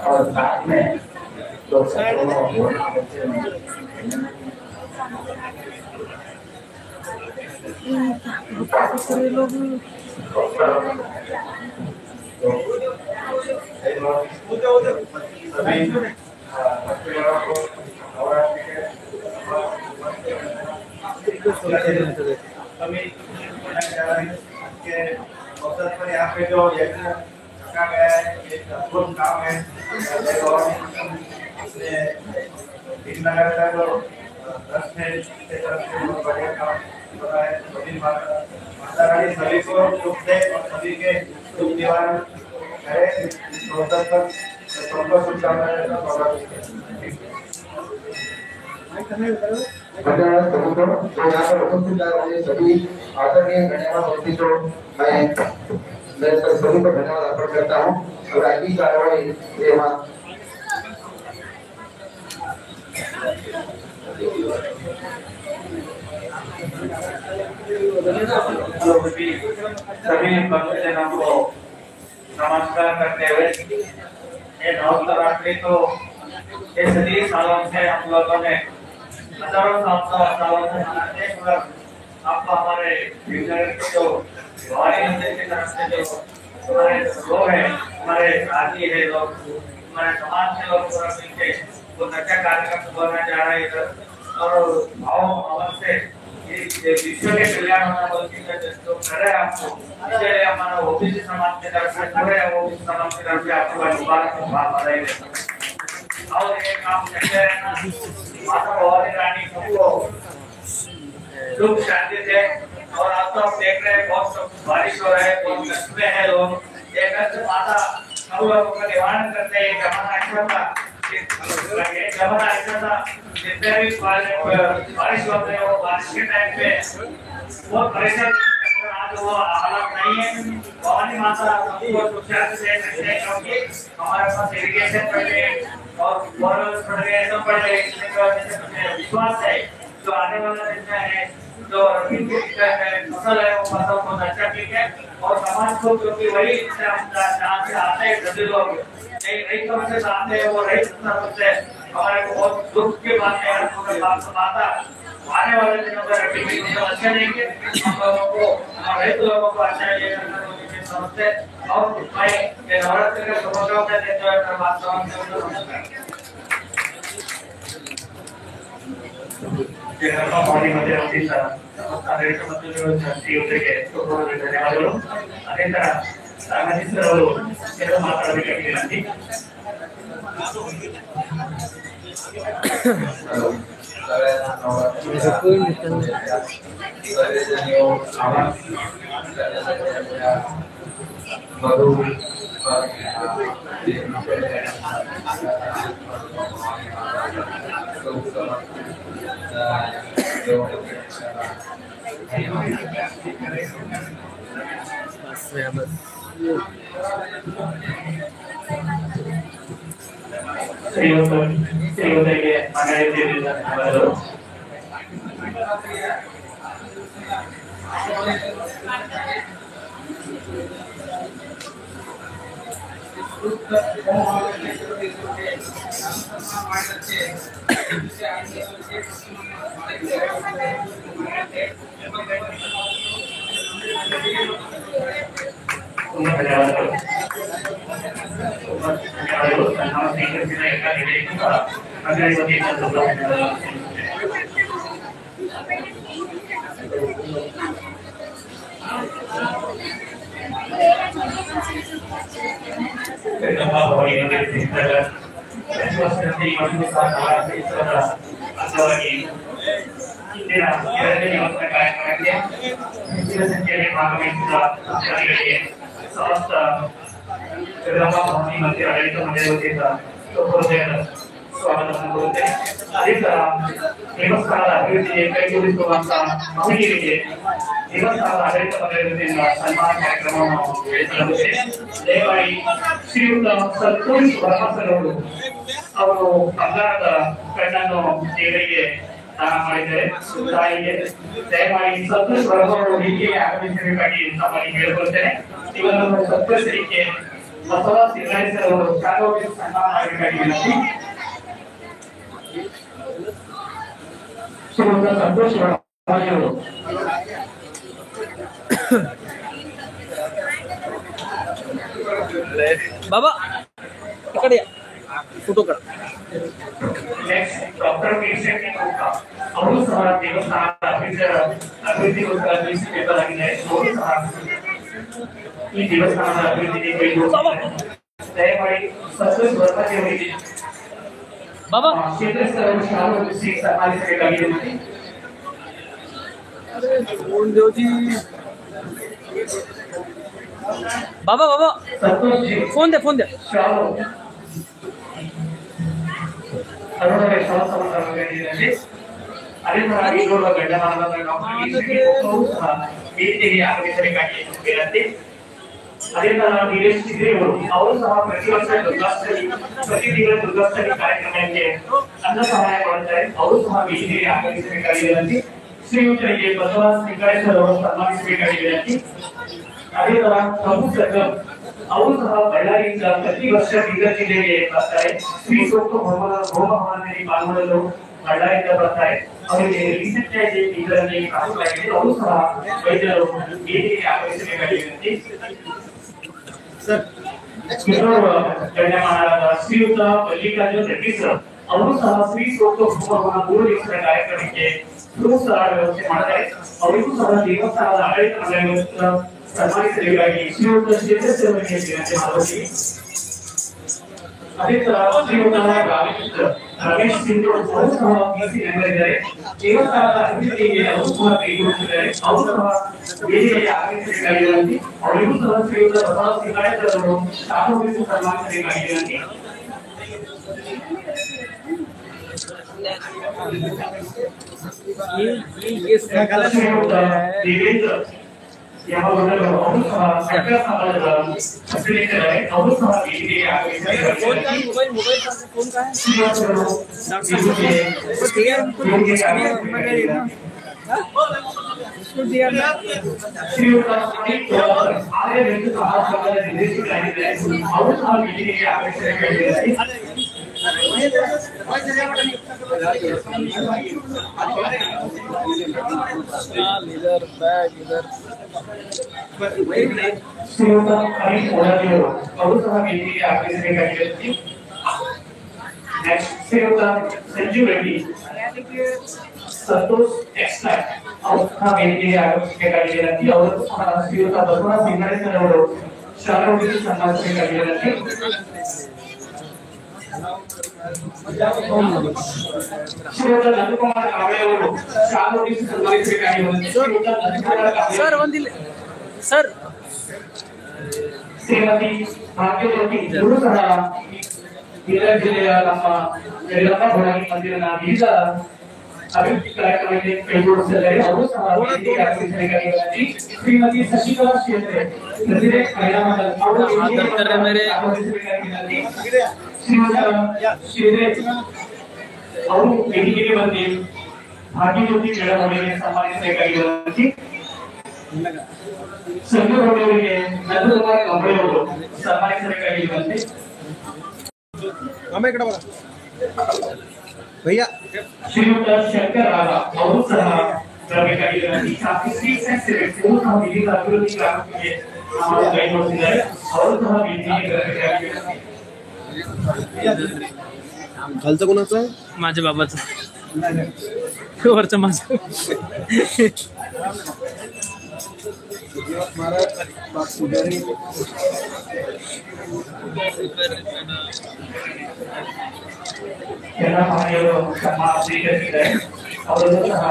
और बाद में लोग यहाँ पे जो रखा गया है एक अद्भुत काम है और नगर का जो ट्रस्ट है तरफ से बहुत बढ़िया काम हो रहा है। सभी माता रानी सभी को सुख दे और सभी के दुख निवारण करे। सबको शुभकामनाएं। धन्यवाद सभी को जो यहाँ पर उपस्थित रहे सभी आदरणीय गणमान्य व्यक्तियों मैं सभी को धन्यवाद अर्पण करता हूँ और आज की कार्यवाही सभी भक्तजनों को नमस्कार करते हुए ये नवरात्रि तो ये सदी सालों से हम लोगों ने हजारों सालों से मनाते हैं मगर आपको हमारे जो हमारे मंदिर की तरफ से जो हमारे लोग हैं हमारे साथी है लोग हमारे समाज के लोग पूरा मिलके वो नचा कार्यक्रम करने जा रहे हैं इधर और भाव अमल से विश्व के कल्याण होना बोलती है जो कर रहे हैं आपको इसलिए हमारा ओबीसी समाज के तरफ से पूरे ओबीसी समाज की तरफ से आपको मुबारक बधाई देता हूं और ये काम करते रहना माता भवानी रानी सबको सुख शांति दे और आप तो देख रहे हैं बहुत बारिश हो रहा है बहुत कष्ट में है लोग ये कष्ट माता सब लोगों का निवारण करते हैं जमाना ऐसा था ये जमाना ऐसा था जितने भी बारिश होते हैं वो बारिश के टाइम पे बहुत परेशान आज वो हालत नहीं है भवानी माता सबको सुख शांति दे सकते हैं क्योंकि हमारे पास इरिगेशन पड़े और बोरवेल्स पड़े सब पड़े इसलिए विश्वास है जो आने वाला दिन है जो फसल है वो फसल को अच्छा है और समाज को क्योंकि वही जहाँ से आते हैं सभी लोग नहीं समझ से आते हैं वो नहीं समझते हमारे को बहुत दुख की बात है माता आने वाले दिनों में अच्छा देंगे हम लोगों को हमारे लोगों को अच्छा ये समझते और मैं ये नवरात्रि का शुभकामनाएं देते हुए बात भवानी मंदिर अದೇ ಜೊತೆಗೆ ಧನ್ಯವಾದಗಳು ಅದೇ ತರ ರಾಮಚಂದ್ರ ಅವರು ಕೆಲವು ಮಾತಾಡಬೇಕಾಗಿದೆ ನನಗೆ ಶ್ರೀಯುತರಿಗೆ ಮಂಗಳಾರತಿ ಧನ್ಯವಾದಗಳು ಇಂದಿನ ಎರಡನೇ ದಿವಸದ ಕಾರ್ಯಕ್ರಮಕ್ಕೆ ಹೆಚ್ಚಿನ ಸಂಖ್ಯೆಯಲ್ಲಿ ಭಾಗವಹಿಸಿದ ಅಧಿಕಾರಿಗಳಿಗೆ ಸಮಸ್ತ ಜಗದಂಬ ಭವಾನಿ ಮಂದಿರ ಆಡಳಿತ ಮಂಡಳಿ ವತಿಯಿಂದ ಹೃದಯದ ಸ್ವಾಗತವನ್ನು ಕೋರುತ್ತೇನೆ. ಅದೇ ತರ ದೇವಸ್ಥಾನದ ಅಭಿವೃದ್ಧಿಗೆ ಕೈಗೂಡಿಸುವಂತಹ ಮಹಿಳೆಯರಿಗೆ ದೇವಸ್ಥಾನದ ಆಡಳಿತ ಮಂಡಳಿ ವತಿಯಿಂದ ಸನ್ಮಾನ ಕಾರ್ಯಕ್ರಮವನ್ನು ನಡೆಸಲಾಗುತ್ತದೆ. ದಯಮಾಡಿ ಶ್ರೀಯುತ ಸಂತೋಷ್ ಭರಮಸರವರು ಅವರು ಬಂಗಾರದ ಕಣ್ಣನ್ನು ದೇವರಿಗೆ दान ಮಾಡಿದ್ದಾರೆ. ತಾಯಿಗೆ ದಯಮಾಡಿ ಸಂತೋಷ್ ವರ್ಗವರು ಹೀಗೆ ಆಗಮಿಸಬೇಕಾಗಿ ತಮ್ಮಲ್ಲಿ ಕೇಳಿಕೊಳ್ಳುತ್ತೇನೆ. ಇವರನ್ನು ಸಂತೋಷರಿಗೆ ಅಥವಾ ಸಿದ್ದರಾಮಯ್ಯ ಅವರು ಶಾಲೋಗಿ ಸನ್ಮಾನ ಮಾಡಬೇಕಾಗಿ ವಿನಂತಿ. ಶ್ರೀಯುತ ಸಂತೋಷ್ ವರ್ಗವರು बाबा इकडे या फोटो काढ. डॉक्टर ಅವರು ಸಹ ದೇವಸ್ಥಾನದ ಅಭಿವೃದ್ಧಿಗೋಸ್ಕರ ಮೀಸಲಿಡಲಾಗಿದೆ. ಅವರು ಸಹ ಈ ದೇವಸ್ಥಾನದ ಅಭಿವೃದ್ಧಿಗೆ ಕೈಗೊಳ್ಳುತ್ತಾರೆ. ದಯಮಾಡಿ ಸಂತೋಷ್ ವರ್ಗದವರಿಗೆ बाबा ಕ್ಷೇತ್ರ ಸ್ತರವನ್ನು ಶಾಲು ಹೊದಿಸಿ ಸನ್ಮಾನಿಸಬೇಕಾಗಿದೆ. फोन देव जी. बाबा बाबा संतोष जी फोन दे शाಲು अरुणवे शाल ಆಗಬೇಕಾಗಿದೆ. ಅದೇ ತರ ಈಗಲೂ ಗಂಡಮಾನದ ಡಾಕ್ಟರ್ ವೇದಿಕೆಗೆ ಆಗಮಿಸಬೇಕಾಗಿ ವಿನಂತಿ. ಅದೇ ತರ ವೀರೇಶ್ ಸಿಗ್ರಿ ಅವರು ಸಹ ಪ್ರತಿ ವರ್ಷ ಪ್ರತಿ ತಿಂಗಳ ದುರ್ಗಾಷ್ಟಮಿ ಕಾರ್ಯಕ್ರಮಕ್ಕೆ ಅನ್ನ ಸಹಾಯ ಮಾಡುತ್ತಾರೆ. ಅವರು ಸಹ ವೇದಿಕೆಗೆ ಆಗಮಿಸಬೇಕಾಗಿ ವಿನಂತಿ. ಶ್ರೀಯುತರಿಗೆ ಬಸವರಾಜ ಸಿಂಗಾರೇಶ್ವರ ಅವರು ಸನ್ಮಾನಿಸಬೇಕಾಗಿ ವಿನಂತಿ. ಅದೇ ತರ ಪ್ರಭು ಸರ್ಗಮ್ ಅವರು ಸಹ ಬಳ್ಳಾರಿಯಿಂದ ಪ್ರತಿ ವರ್ಷ ಬೀದರ್ ಜಿಲ್ಲೆಗೆ ಬರ್ತಾರೆ. ಶ್ರೀ ಸೂಕ್ತ ಹೋಮದಲ್ಲಿ ಪಾಲ್ಗೊಳ್ಳಲು ಬಳ್ಳಾರಿಯಿಂದ ಬರ್ತಾರೆ. ಅವರಿಗೆ ರೀಸೆಂಟ್ ಆಗಿ ಇದರಲ್ಲಿ ಕಾಣಲಾಗಿದೆ. ಅವರು ಸಹ ವೈದ್ಯರು ವೇದಿಕೆಗೆ ಆಗಮಿಸಬೇಕಾಗಿ ವಿನಂತಿ. ಗಣ್ಯಮಾನರಾದ ಶ್ರೀಯುತ ಮಲ್ಲಿಕಾರ್ಜುನ್ ರೆಡ್ಡಿ ಸರ್ ಅವರು ಸಹ ಶ್ರೀ ಸೂಕ್ತ ಹೋಮವನ್ನು 3 ದಿವಸದ ಕಾರ್ಯಕ್ರಮಕ್ಕೆ ವ್ಯವಸ್ಥೆ ಮಾಡ್ತಾರೆ. ಅವರಿಗೂ ಸಹ ದೇವಸ್ಥಾನದ ಆಡಳಿತ ಮಂಡಳಿಯಿಂದ ಸನ್ಮಾನಿಸಬೇಕಾಗಿ ಶ್ರೀಯುತ ಶೇಷೇಶ್ವರರಿಗೆ ವಿನಂತಿ ಮಾಡುತ್ತೀವಿ. ಅದೇ ತರ ಶ್ರೀಯುತ ರಮೇಶ್ ಸಿಂಗ್ ಅವರು ಸಹ ಪಿಸಿ ಮೆಂಬರ್ ಇದ್ದಾರೆ. ದೇವಸ್ಥಾನದ ಅಭಿವೃದ್ಧಿಗೆ ಅವರು ಸಹ ಕೈಗೊಳ್ಳುತ್ತಿದ್ದಾರೆ. ಅವರು ಸಹ ವೇದಿಕೆಗೆ ಆಗಮಿಸಬೇಕಾಗಿ ವಿನಂತಿ. ಅವರಿಗೂ ಸಹ ಶ್ರೀಯುತ ಬಸವರಾಜ ಸಿಂಗಾರೇಶ್ವರ ಅವರು ಶಾಖೋಪಯೋಗಿ ಸನ್ಮಾನಿಸಬೇಕಾಗಿ ವಿನಂತಿ. ದೇವೇಂದ್ರ ಅವರು ಸಹ ಸರ್ಕಾರ ಸಮಾಜದ ಸದಸ್ಯರಿದ್ದಾರೆ. ಅವರು ಸಹ ವೇದಿಕೆಗೆ ಸಂಜೀವ್ ರೆಡ್ಡಿ ಸಂತೋಷ್ ಟೆಕ್ಸ್ಟೈಲ್ ಅವರು ಸಹ ವೇದಿಕೆಗೆ ಆಗಮಿಸಬೇಕಾಗಿ ವಿನಂತಿ. ಅವರು ಸಹ ಶ್ರೀಯುತ ಬಸವರಾಜ ಸಿಂಗಾರೇಶ್ವರ ಅವರು ಶಾಖೋಪಯೋಗಿ ಸನ್ಮಾನಿಸಬೇಕಾಗಿ ವಿನಂತಿ. ಶ್ರೀಯುತ ನಂದಕುಮಾರ್ ಕಾಂಬಳೆ ಅವರು ಶಾಖೋಪಯೋಗಿ ಸನ್ಮಾನಿಸಬೇಕಾಗಿ ವಿನಂತಿ. ಸರ್ ಒಂದಿಲ್ಲ ಸರ್ ಶ್ರೀಮತಿ ಭಾಗ್ಯಜ್ಯೋತಿ ಇವರು ಸಹ ಬೀದರ್ ಜಿಲ್ಲೆಯ ನಮ್ಮ ಯಡಿಯೂರಪ್ಪ ಭವನಿ ಮಂದಿರನ ವಿವಿಧ ಅಭಿವೃದ್ಧಿ ಕಾರ್ಯಕ್ರಮಕ್ಕೆ ಕೈಗೊಳ್ಳುತ್ತಿದ್ದಾರೆ. ಅವರು ಸಹ ವೇದಿಕೆಗೆ ಆಗಮಿಸಬೇಕಾಗಿ ವಿನಂತಿ. ಶ್ರೀಮತಿ ಶಶಿಕಲಾ ಶೇತ್ರೆ ಪ್ರೆಸಿಡೆಂಟ್ ಕೈಲಾಮಂಡಲ ಅವರು ಅವರು ವೇದಿಕೆಗೆ ಬಂದು ಭಾಗ್ಯಜ್ಯೋತಿ ಮೇಡಮ್ ಅವರಿಗೆ ಸನ್ಮಾನಿಸಬೇಕಾಗಿ ವಿನಂತಿ. ಸಂಜೀವ್ ಅವರಿಗೆ ನಂದಕುಮಾರ್ ಕಾಂಬಳೆ ಅವರು ಸನ್ಮಾನಿಸಬೇಕಾಗಿ ವಿನಂತಿ. भैया ಶ್ರೀಯುತ ಶಂಕರ್ ರಾಗ ಅವರು ಸಹ ಬರಬೇಕಾಗಿ ವಿನಂತಿ. ಅವರು ಸಹ ವಿವಿಧ ಅಭಿವೃದ್ಧಿ ಕಾರ್ಯಕ್ರಮಕ್ಕೆ ಕೈಗೊಳ್ಳುತ್ತಿದ್ದಾರೆ. ಅವರು ಸಹ ವೇದಿಕೆಗೆ ಬರಬೇಕಾಗಿ ವಿನಂತಿ. खालचं कोणाचं आहे? माझ्या बाबाचं वरचं माझं ಎಲ್ಲ ಮಹನೀಯರು ಸನ್ಮಾನ ಸ್ವೀಕರಿಸಿದ್ದಾರೆ. ಅವರನ್ನು ಸಹ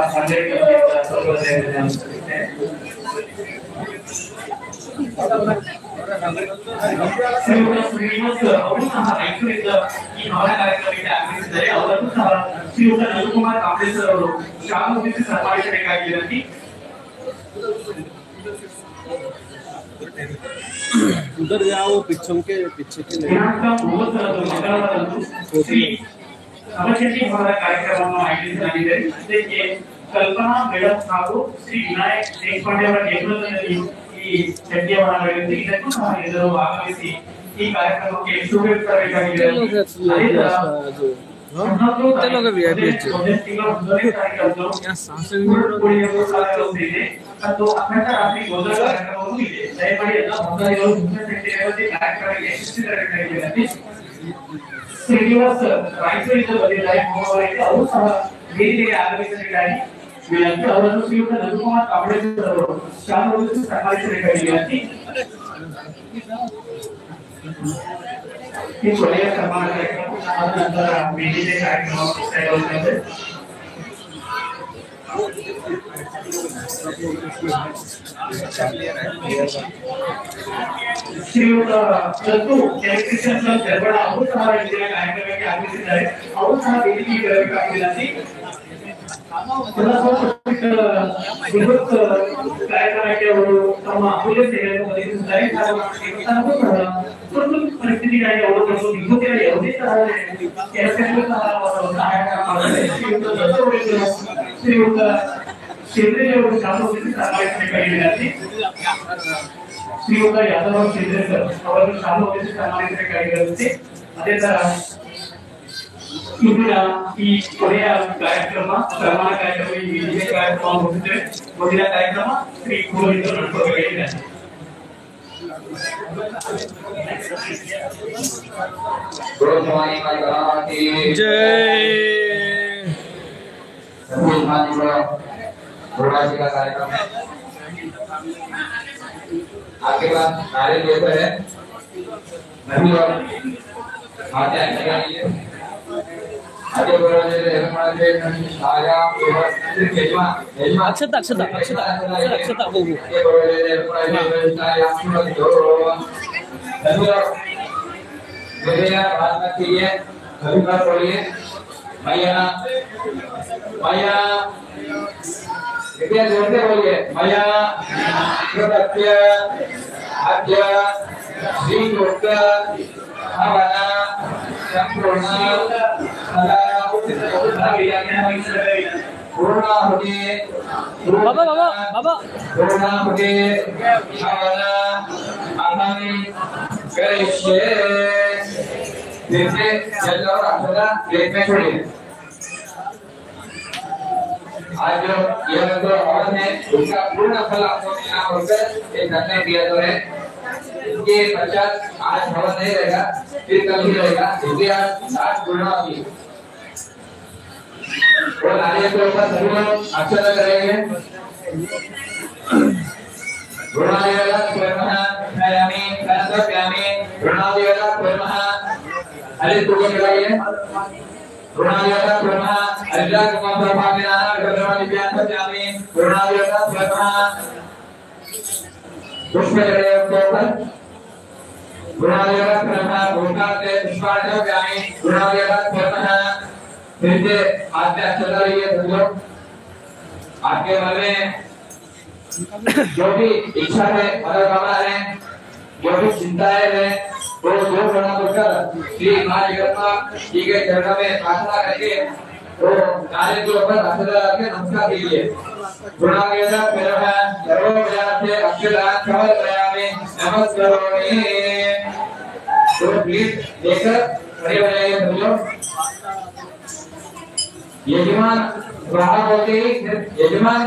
ಶ್ರೀನಿವಾಸ್ ಅವರು ಸಹ ರೈತರಿಂದ ಈ ಭವನ ಕಾರ್ಯಕ್ರಮಕ್ಕೆ ಆಗಮಿಸಿದ್ದಾರೆ. ಅವರನ್ನು ಸಹ ಶ್ರೀಯುತ ನಂದಕುಮಾರ್ ಕಾಂಬಳೇಶ್ವರ ಅವರು ಶಾಖೋಪಯೋಗಿ ಸನ್ಮಾನಿಸಬೇಕಾಗಿ ವಿನಂತಿ. उधर जाओ पीछे के ದಿನಾಂಕ 30 ಮಂಗಳವಾರದಂದು ಶ್ರೀ ನವಶೆಟ್ಟಿ ಭವನ ಕಾರ್ಯಕ್ರಮವನ್ನು ಆಯೋಜಿಸಲಾಗಿದೆ. ಇದಕ್ಕೆ ಕಲ್ಪನಾ ಮೇಡಮ್ ಹಾಗೂ ಶ್ರೀ ವಿನಾಯಕ್ ದೇಶಪಾಂಡೆ ಅವರ ನೇತೃತ್ವದಲ್ಲಿ ಈ ಶೆಟ್ಟಿ ಭವನ ನಡೆಯುತ್ತೆ. ಇದಕ್ಕೂ ಸಹ ಎಲ್ಲರೂ ಆಗಮಿಸಿ ಈ ಕಾರ್ಯಕ್ರಮಕ್ಕೆ ಶುಭಾಶಯಬೇಕಾಗಿದೆ. ಮತ್ತು ಅಖಂಡ ರಾತ್ರಿ ಗೋಧನ ಕಾರ್ಯಕ್ರಮವೂ ಇದೆ. ದಯಮಾಡಿ ಎಲ್ಲ ಭಕ್ತಾದಿಗಳು ಕಾರ್ಯಕ್ರಮಕ್ಕೆ ಯಶಸ್ವಿಯಾಗಬೇಕಾಗಿದೆ. ಶ್ರೀನಿವಾಸ್ ರಾಯಚೂರಿಂದ ಬಂದಿದ್ದಾರೆ. ಅವರು ಸಹ ವೇದಿಕೆಗೆ ಆಗಮಿಸಬೇಕಾಗಿ ವಿನಂತಿ. ಅವರನ್ನು ಶ್ರೀಯುತ ನಂದಕುಮಾರ್ ಕಾಂಬಳೇಶ್ವರ ಅವರು ಶಾಖೋಪಯೋಗಿ ಸನ್ಮಾನಿಸಬೇಕಾಗಿ ವಿನಂತಿ. ಈ ಕೊನೆಯ ಸನ್ಮಾನ ಕಾರ್ಯಕ್ರಮ ಆದ ನಂತರ ವೇದಿಕೆ ಕಾರ್ಯಕ್ರಮ ಕೈಗೊಳ್ಳುತ್ತದೆ. ಶ್ರೀಯುತ ಚಂದು ಎಲೆಕ್ಟ್ರಿಷಿಯನ್ ಜರಬಡ ಅವರು ಸಹ ಇಂದಿನ ಕಾರ್ಯಕ್ರಮಕ್ಕೆ ಆಗಮಿಸಿದ್ದಾರೆ. ಅವರು ಸಹ ವೇದಿಕೆಗೆ ಬರಬೇಕಾಗಿ ಬೃಹತ್ ಕಾರ್ಯಕ್ರಮಕ್ಕೆ ಅವರು ತಮ್ಮ ಅಮೂಲ್ಯ ಸೇವೆಯನ್ನು ಒದಗಿಸಿದ್ದಾರೆ. ತುರ್ತು ಪರಿಸ್ಥಿತಿಗಾಗಿ ಅವರು ವಿಭೂತಿಯ ಯಾವುದೇ ತರಹದ ಕೆಲಸಕ್ಕೂ ಸಹ ಅವರು ಸಹಾಯ ಮಾಡಿದ್ದಾರೆ. ಶ್ರೀಯುತ ಶಿಂದ್ರೇಜ್ ಅವರು ಶಾಸಕರಿಗೆ ಸನ್ಮಾನಿಸಬೇಕಾಗಿದ್ದಾರೆ. ಶ್ರೀಯುತ ಯಾದವ್ ಶಿಂದ್ರೇಜ್ ಅವರನ್ನು ಶಾಸಕರಿಗೆ ಸನ್ಮಾನಿಸಬೇಕಾಗಿರುತ್ತೆ. ಅದೇ ತರ ಇಂದಿನ ಈ ಕೊನೆಯ ಕಾರ್ಯಕ್ರಮ ಸನ್ಮಾನ ಕಾರ್ಯಕ್ರಮ ಈ ವಿಜಯ ಕಾರ್ಯಕ್ರಮ ಮುಗಿಸಿದ್ರೆ ಮುಂದಿನ ಕಾರ್ಯಕ್ರಮ ಶ್ರೀ ಪುರೋಹಿತರು ನಡೆಸಬೇಕಾಗಿದೆ. का कार्यक्रम है। आपके पास नारियल पेपर है, नहीं और आते हैं आगे बढ़ रहे हैं हमारे आया केजमा केजमा अक्षता अक्षता अक्षता अक्षता हो ये बढ़ रहे हैं हमारे आया सुनो दो नहीं और मेरे यार बात मत कीजिए कभी मत बोलिए भैया भैया कृपया जोर से बोलिए भैया सत्य आद्य श्री लोक हवना संपूर्ण पूर्णाहुति बाबा बाबा बाबा पूर्णाहुति हवना अहं करिष्ये। देखिए जल और अक्षता प्लेट में छोड़िए। आज जो यह जो हवन है उसका पूर्ण फल आपको मिलना होकर एक निर्णय दिया तो है। इसके पश्चात आज हवन नहीं रहेगा, फिर कल ही रहेगा। इसलिए आज रात पूर्ण होगी और नारियल के ऊपर सभी लोग अक्षता करेंगे। ऋणादिवेला स्वयं नयामि कनसप्यामि ऋणादिवेला स्वयं अरे तुम मिलाइए ऋणादिवेला स्वयं अल्लाह कुमार प्रभाविनाना ऋणादिव्यान सप्यामि ऋणादिवेला स्वयं पुष्प जड़े ऊपर ऋणादिवेला स्वयं भूताते पुष्पाणि सप्यामि ऋणादिवेला स्वयं फिर से आद्य चल रही है समझो आपके मन में जो भी इच्छा है मनोकामना है जो भी चिंताएं हैं वो जो करना पड़कर श्री मां जगन्नाथ जी के चरणों में प्रार्थना करके तो नारियल के ऊपर अक्षता रख के नमस्कार कीजिए। गुणाकेशा फिरह सर्वो प्रजाते अक्षता कमल प्रयामे नमस्कारोमि। तो प्लीज लेकर खड़े हो जाइए सब लोग। यजमान बाहर होते ही यजमान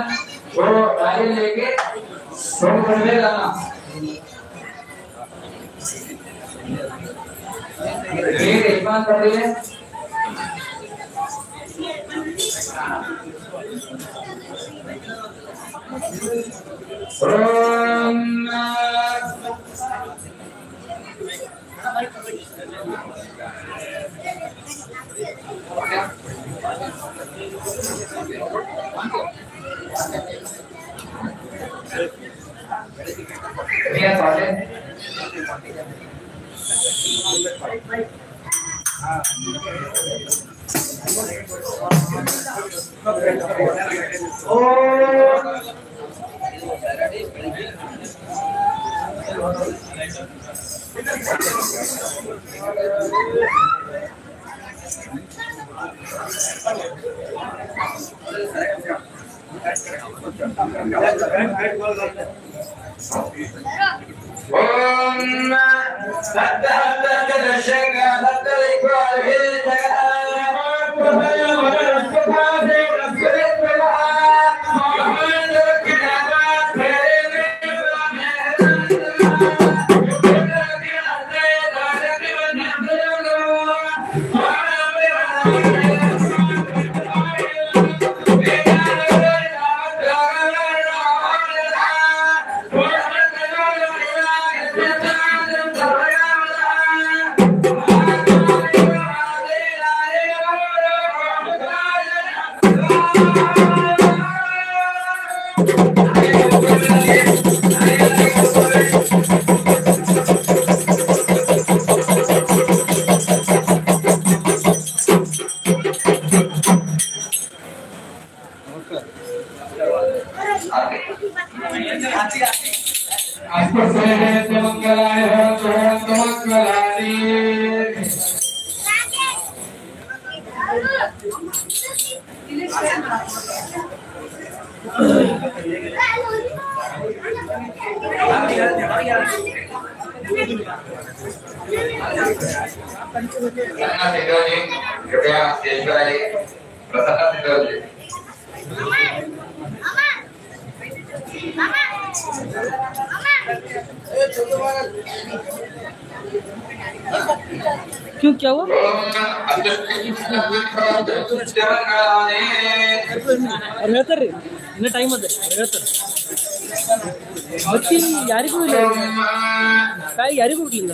वो नारियल लेके सोम करने जाना। ये यजमान कर रही है। नमस्कार. मंगलाय भवन्तु मंगलानि. कृपया स्टेज पर आइए. प्रसन्ना सिंधोजी. क्यों क्या हुआ? ಹೇಳ್ತಾರ್ರಿ ಇನ್ನ ಟೈಮ್ ಅದ ಹೇಳ್ತಾರ. ಮತ್ತೆ ಯಾರಿಗೂ ಇಲ್ಲ ಕಾಯಿ ಯಾರಿಗೂ ಬಿಡ್ಲಿಲ್ಲ.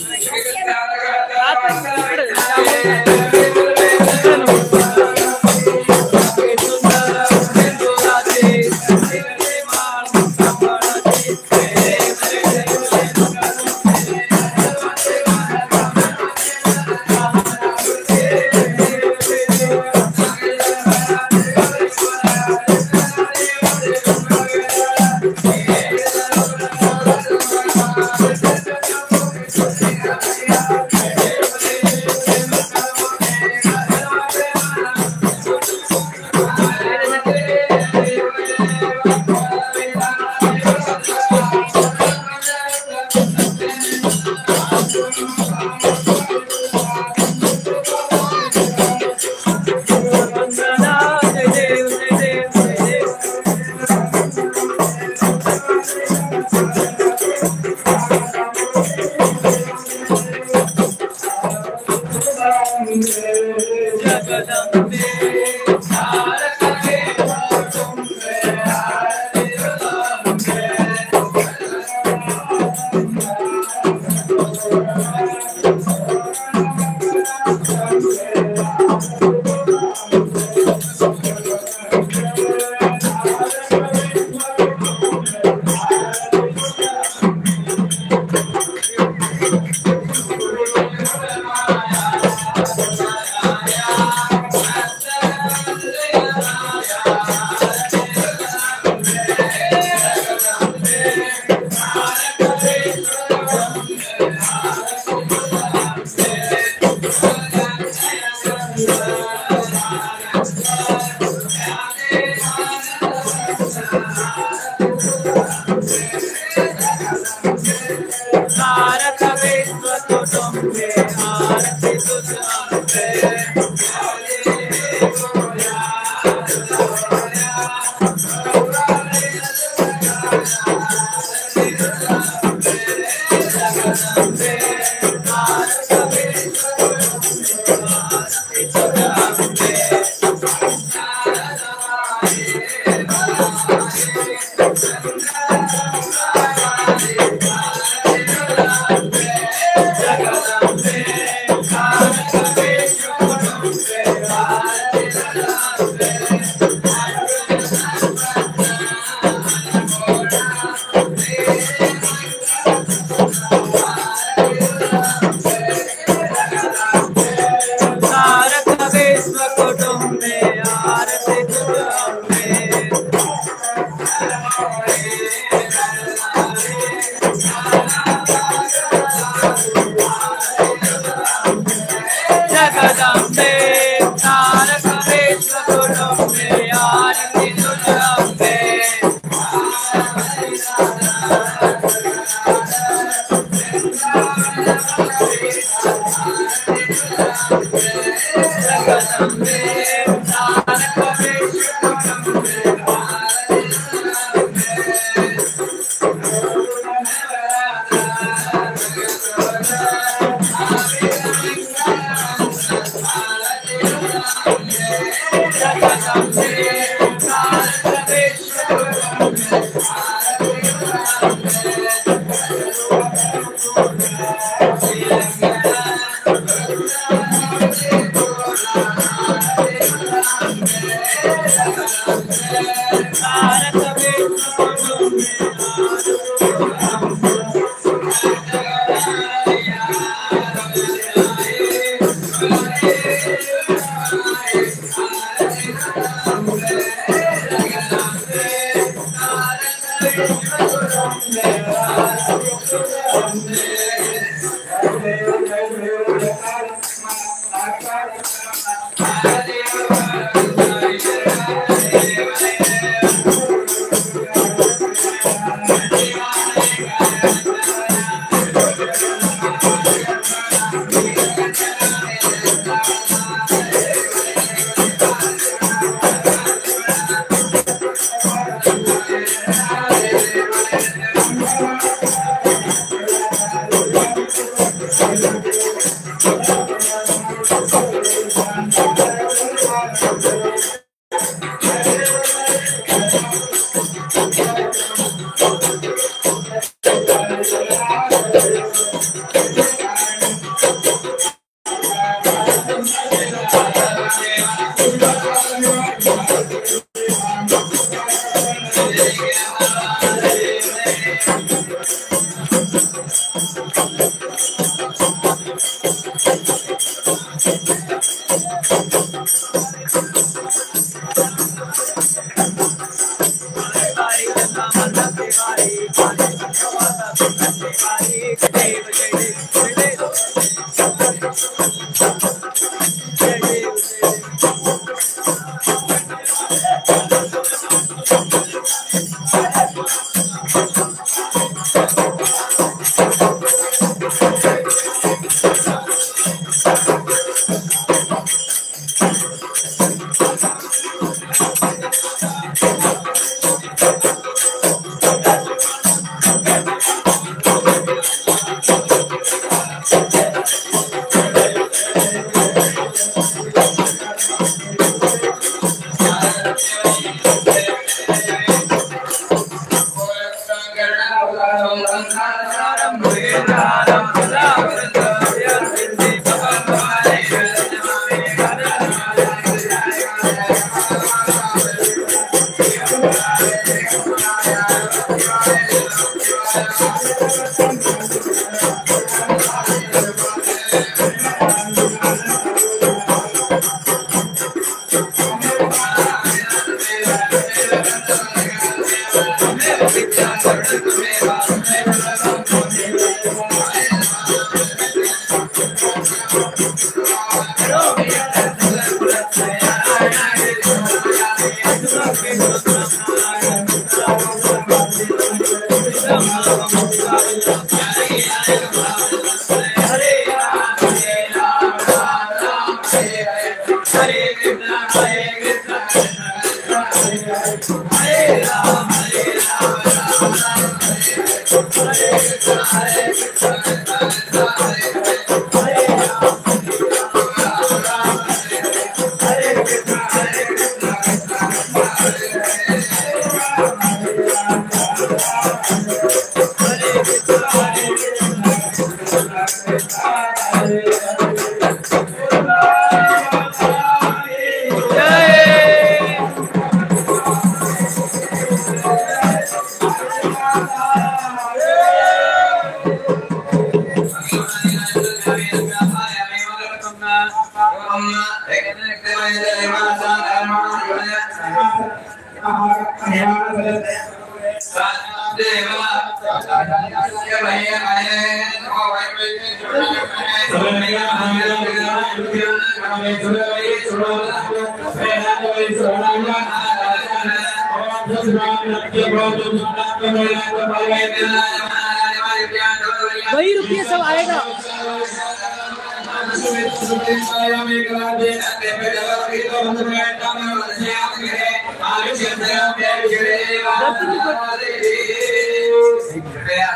वही रुपये सब आएगा।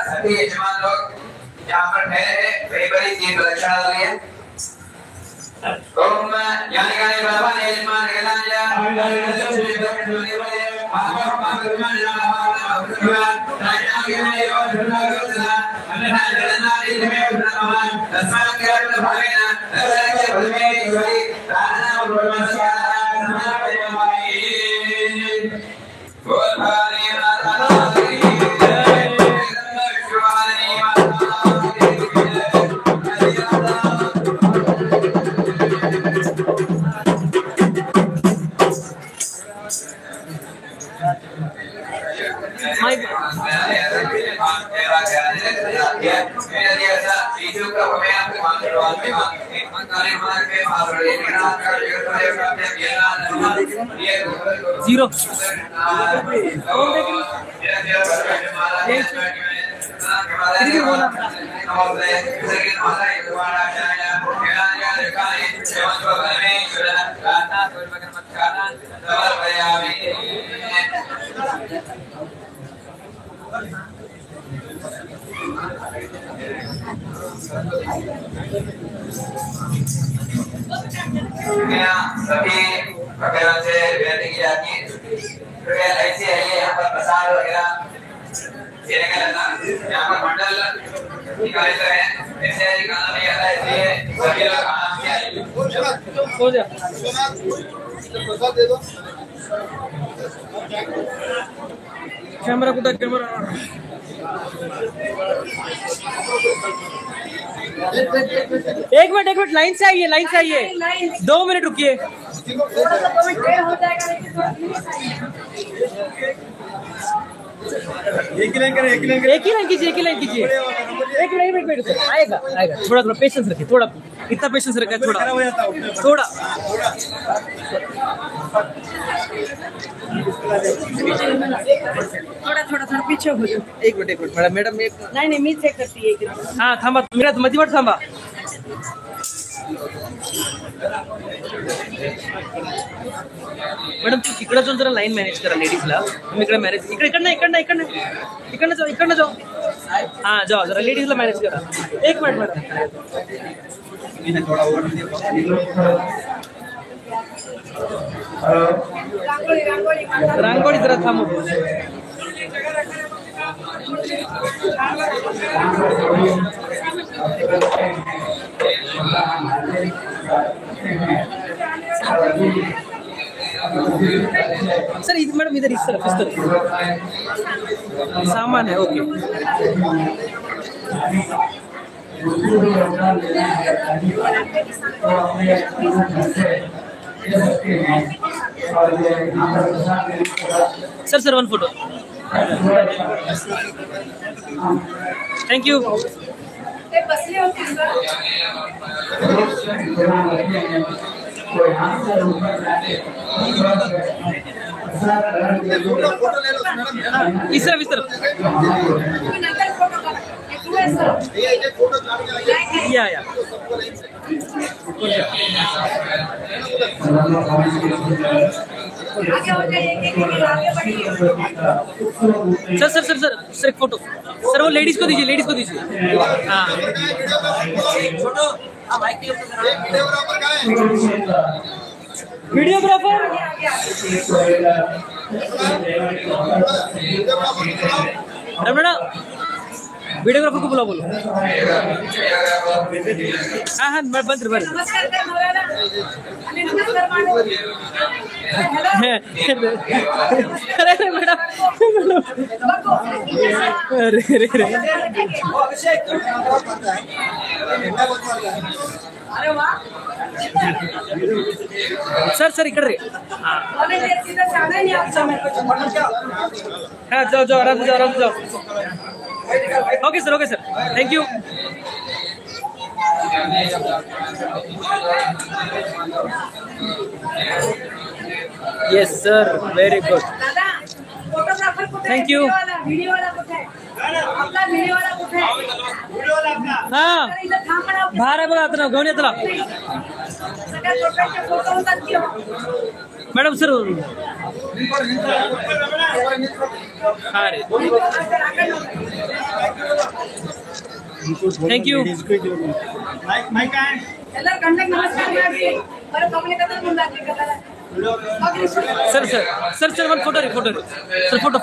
सभी यजमान लोग यहाँ पर ठहरे बड़ी बड़ी तीन प्रदक्षिणा हो रही है। ओम यानी गाने बाबा ने यजमान के नाम लिया जीरो सभी भक्तों से विनती की जाती है कृपया ऐसे आइए यहाँ पर प्रसाद वगैरह देने का लगना यहाँ पर मंडल निकाले गए हैं ऐसे निकालना नहीं आता इसलिए सभी लोग आराम से आइए हो जा प्रसाद दे दो कैमरा कुठे कैमरा एक मिनट लाइन से आइए 2 मिनट रुकिए एक ही लाइन कीजिए एक मिनट आएगा थोड़ा पेशेंस रखिए थोड़ा इतना पेशेंस रखा थोड़ा थोड़ा पीछे हो जाओ एक मिनट मैडम नहीं मी चेक करती है हाँ थांबा मधीवर थांबा मॅडम तू तिकडे जाऊन जरा लाईन मॅनेज करा लेडीजला तुम्ही इकडे मॅनेज इकडनं जाऊ हां जाऊ जरा लेडीजला मॅनेज करा एक मिनिट मॅडम रांगोळी जरा थांबव सर मैडम इधर इस तरफ सामान है okay sir 1 photo thank you इस तरफ या सर एक फोटो सर वो लेडीज को दीजिए हाँ वीडियोग्राफर रमणा वीडियोग्राफर को बोलो हाँ बंद अरे मैडम सर इकडे हाँ जाओ आराम से जाओ okay sir thank you yes sir very good photographer thank you video वाला कुठे आहे आपला वीडियो वाला कुठे आहे हाँ बाहर है बघा आता घेऊन येतला सगळ्या छोट्याचे फोटो होतात की मैडम सर हाँ रे थैंक यू ಎಲ್ಲರೂ ಗಂಡಗೆ ನಮಸ್ಕಾರ ಮಾಡಿ ಬರೋ ಪಬ್ಲಿಕ್ ಅಂತ ಮುಂದಾಗ್ಲಿ ಕದಲ್ಲ sir 1 photo sir photo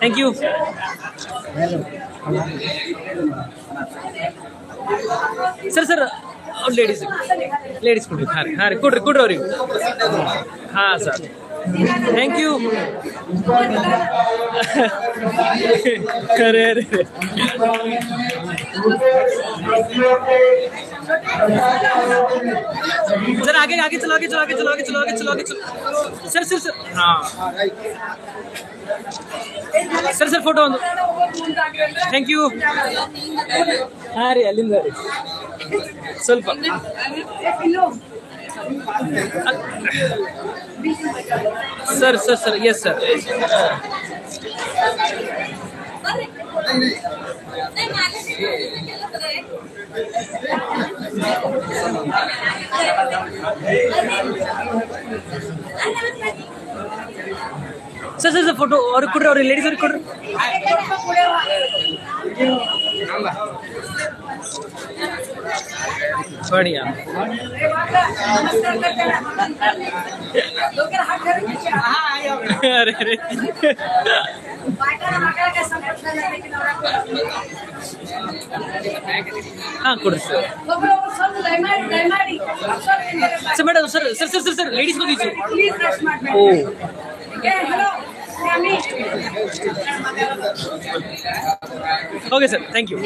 thank you sir ladies ಕೊಡ್ರಿ हाँ रे ಕೊಡ್ರಿ ಅವ್ರಿಗೆ हाँ सर थैंक यू अरे सर आगे चलो सर हाँ सर फोटो थैंक यू हाँ रे अलिंद ಸ್ವಲ್ಪ sir yes sir sir photo और कुछ और लेडीज और कुछ बढ़िया अरे ಹಾಂ ಕೊಡ್ರಿ sir. Sir madam sir sir sir sir sir ladies ಬಂದಿತ್ತು. Oh okay sir, thank you.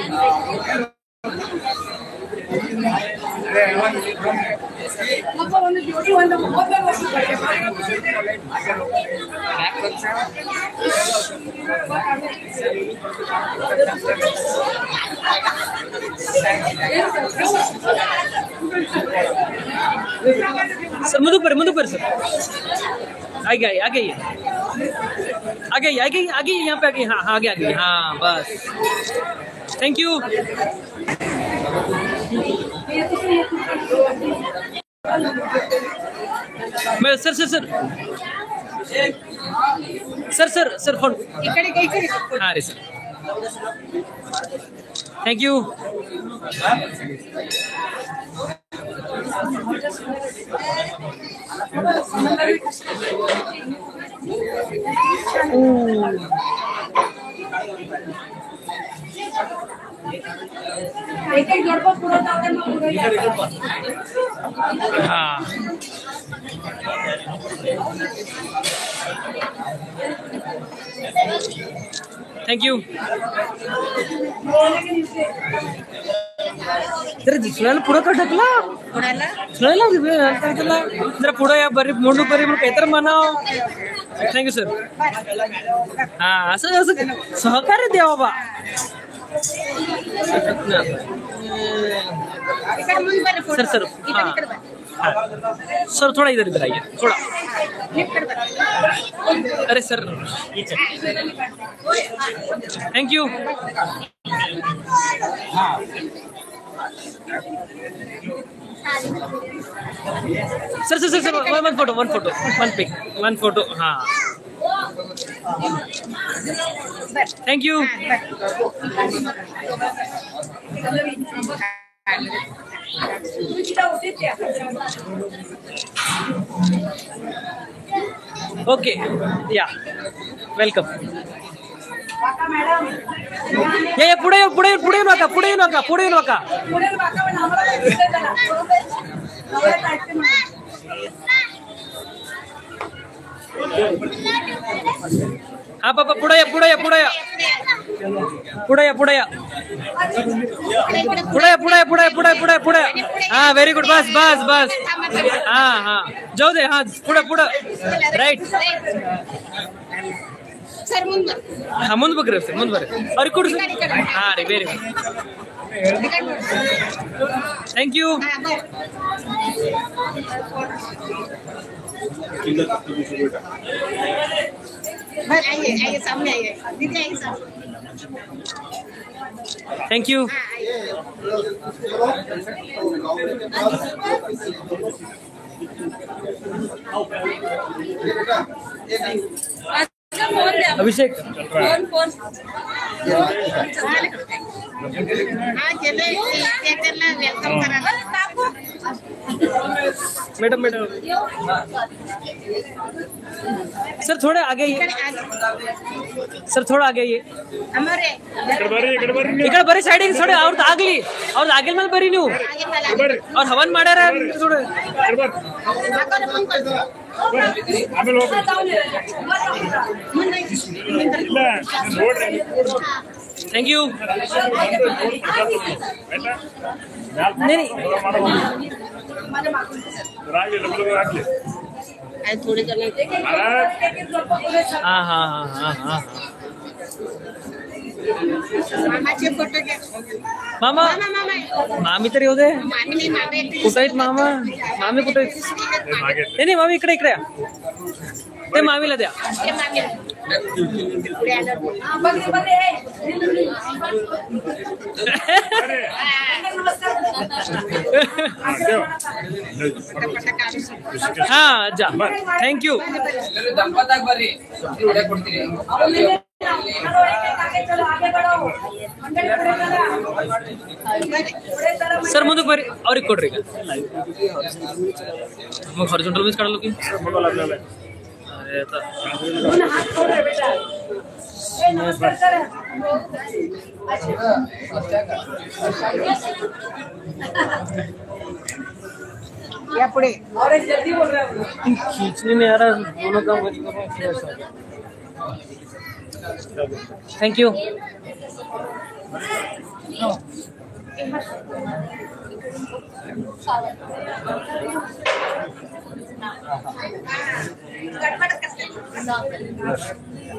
Sir मधुपर सर आगे आइए आगे आइए आगे आगे आगे यहाँ पे आगे. हाँ आगे आगे. हाँ बस थैंक यू. मैं sir sir sir sir sir sir phone. हाँ रे सर थैंक यू. एक-एक गडबड पुढे जाते मग पुढे हाँ थैंक यू. जरा पुढं का ढकला सुनायला जरा पुढं या बरी मोडू बरी म्हणून काहीतरी म्हणाव. Thank you sir. हा असं असं सहकार्य द्या बाबा. सर सर हाँ सर थोड़ा इधर इधर आइए थोड़ा. अरे sir thank you. Sir sir sir sir one photo one pic one photo. हाँ thank you. Okay yeah welcome. या पुढे पुढे पुढे नका पुढे नका पुढे नका. हाँ पापा पुढे या पुढे या पुढे या पुढे या पुढे या पुढे पुढे पुढे पुढे पुढे पुढे. हाँ वेरी गुड बस बस बस. हाँ हाँ जाऊ दे. हाँ पुढे पुढे राईट. हाँ ಮುಂದೆ ಬಗ್ರಿ ಸರ್ ಮುಂದೆ ಬರ್ರಿ ಅವ್ರಿಗೆ ಕೊಡಿ ಸರ್. ಹಾಂ ರೀ ವೆರಿ ಗುಡ್ ಥ್ಯಾಂಕ್ ಯು. आइए सामने आइए दीदी आइए सामने. Thank you. Abhishek phone welcome करा मैडम मैडम सर थोड़े आगे आइए. सर थोड़ा आगे आइए. इकडे बरी साइड थोडे ಅವ್ರದ್ದು ಆಗಿಲ್ ಮೇಲೆ ಬರಿ ನೀವು. ಅವ್ರು ಹವನ್ ಮಾಡ್ಯಾರ ಥೋಡೆ. Thank you. नहीं हाँ हाँ हाँ हाँ हाँ मामाचे फोटो घ्या. मामा मामी तरी होते कुठे आहेत मामा. मामी कुठे आहेत. नाही मामी इकडे इकडे ते मामीला द्या. हाँ जा थैंक यू. सर ಮುಂದೆ ಬರ್ರಿ ಅವ್ರಿಗೆ ಕೊಡ್ರಿ. मग हॉरिझॉन्टल मीच काढलो की और जल्दी बोल रहा है खींचने में आ रहा दोनों काम थैंक यू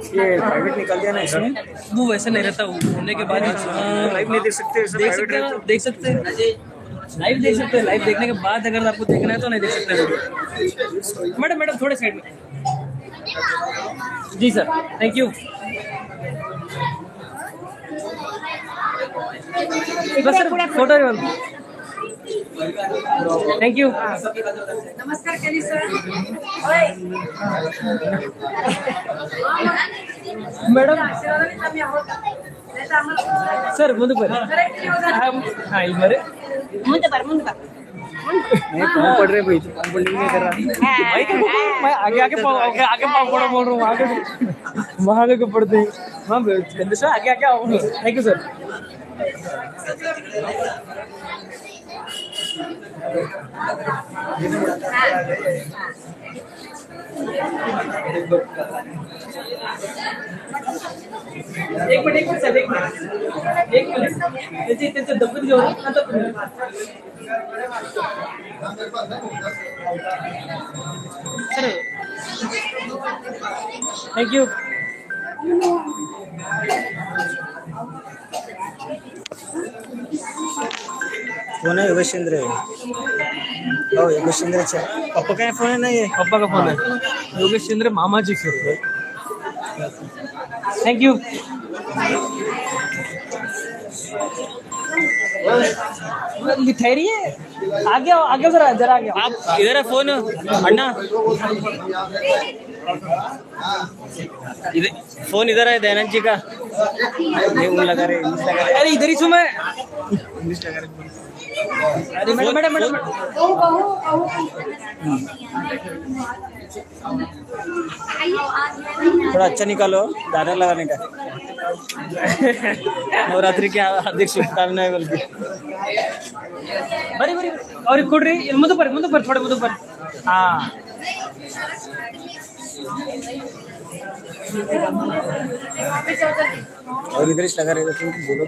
ये प्राइवेट निकल दिया ना इसमें। वो वैसे नहीं रहता होने के बाद लाइव नहीं देख सकते, देख सकते हैं देख सकते हैं लाइव देख सकते हैं। लाइव देखने के बाद अगर आपको देखना है तो नहीं देख सकते। मैडम मैडम थोड़े साइड में जी sir thank you sir photo thank you नमस्कार केली सर मैडम सर मुझे नहीं पाँव पड़ रहे भाई, तो पाँव पड़ने नहीं कर रहा भाई मैं आगे पाँव पड़ा बोल रहा हूँ आगे वहाँ आगे पड़ते हैं। हाँ सर आगे आओ थैंक यू सर एक मिनट सर एक मिनट त्याचे दबून घेऊ आता सर थैंक यू फोन है योगेश्वर हो योगेश्वर पप्पा का फोन है ना ये पप्पा का फोन है योगेश चंद्र मामा जी सर थैंक यू ठहरिए आगे जरा आगे आप इधर है फोन अन्ना फोन इधर है दयानंद जी का लगा रहे अरे इधर ही छू मैं अरे मैडम थोड़ा अच्छा निकालो दादा लगाने का नवरात्रि की हार्दिक शुभकामनाएं बल्कि बरी और कोड्री मुझे पर थोड़े मुझे पर हाँ और इधर लगा रहे तुम बोलो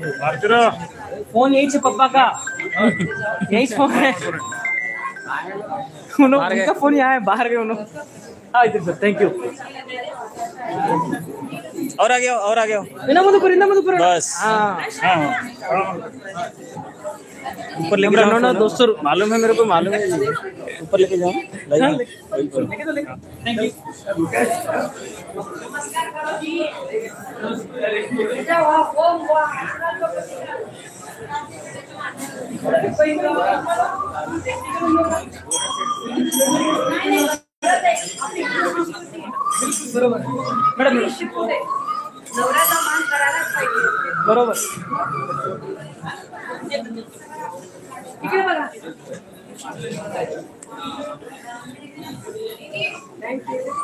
फोन यही से पप्पा का यही फोन है उनका फोन यहाँ है बाहर गए उन्होंने हाँ इधर सर थैंक यू और आ गया इना मधुपुर बस हाँ ऊपर लेके जाओ ना दोस्तों मालूम है मेरे को मालूम है ऊपर लेके जाओ थैंक यू बरोबर मॅडम नवऱ्याचा मान करायलाच पाहिजे बरोबर इकडे बघा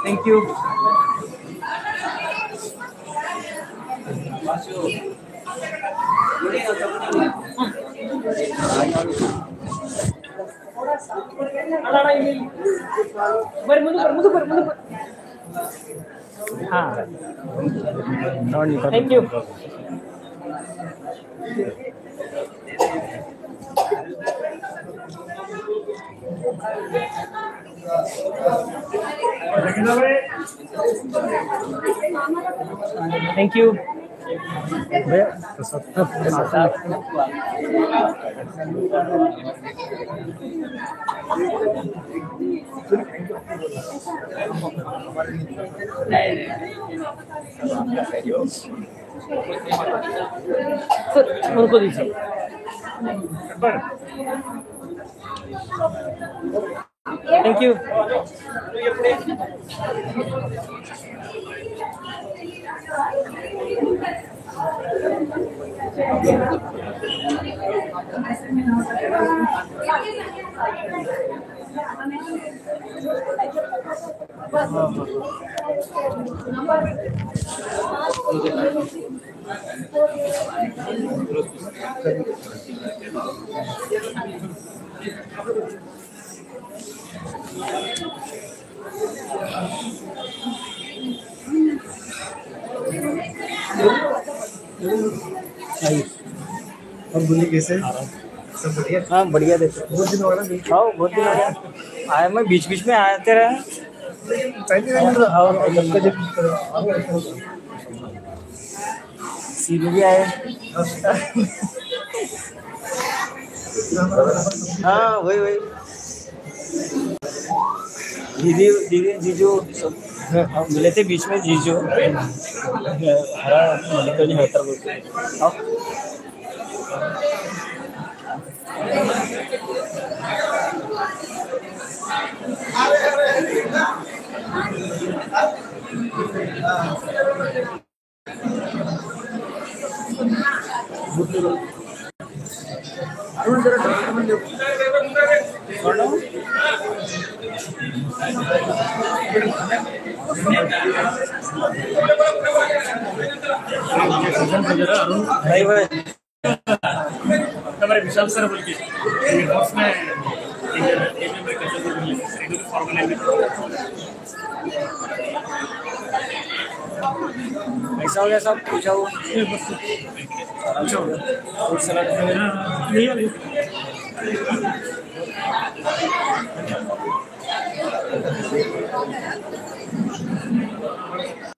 थैंक यू मुझे पर हाँ thank you thank you sir उनको दीजिए थैंक यू अब बोली कैसे सब बढ़िया। हाँ बढ़िया देखो। बहुत दिन हो गया ना। हाँ बहुत दिन हो गया। आया मैं बीच बीच में आते रहे। सीधे भी आए। हाँ वही वही दीदी दीदी जीजू सब मिले थे बीच में। जीजू हरा मल्लिकार्जुन होता बोलते हैं। नहीं भाई हमारे विशाल सर बोल के बॉस में ऐसा हो गया सब पूछा हुआ।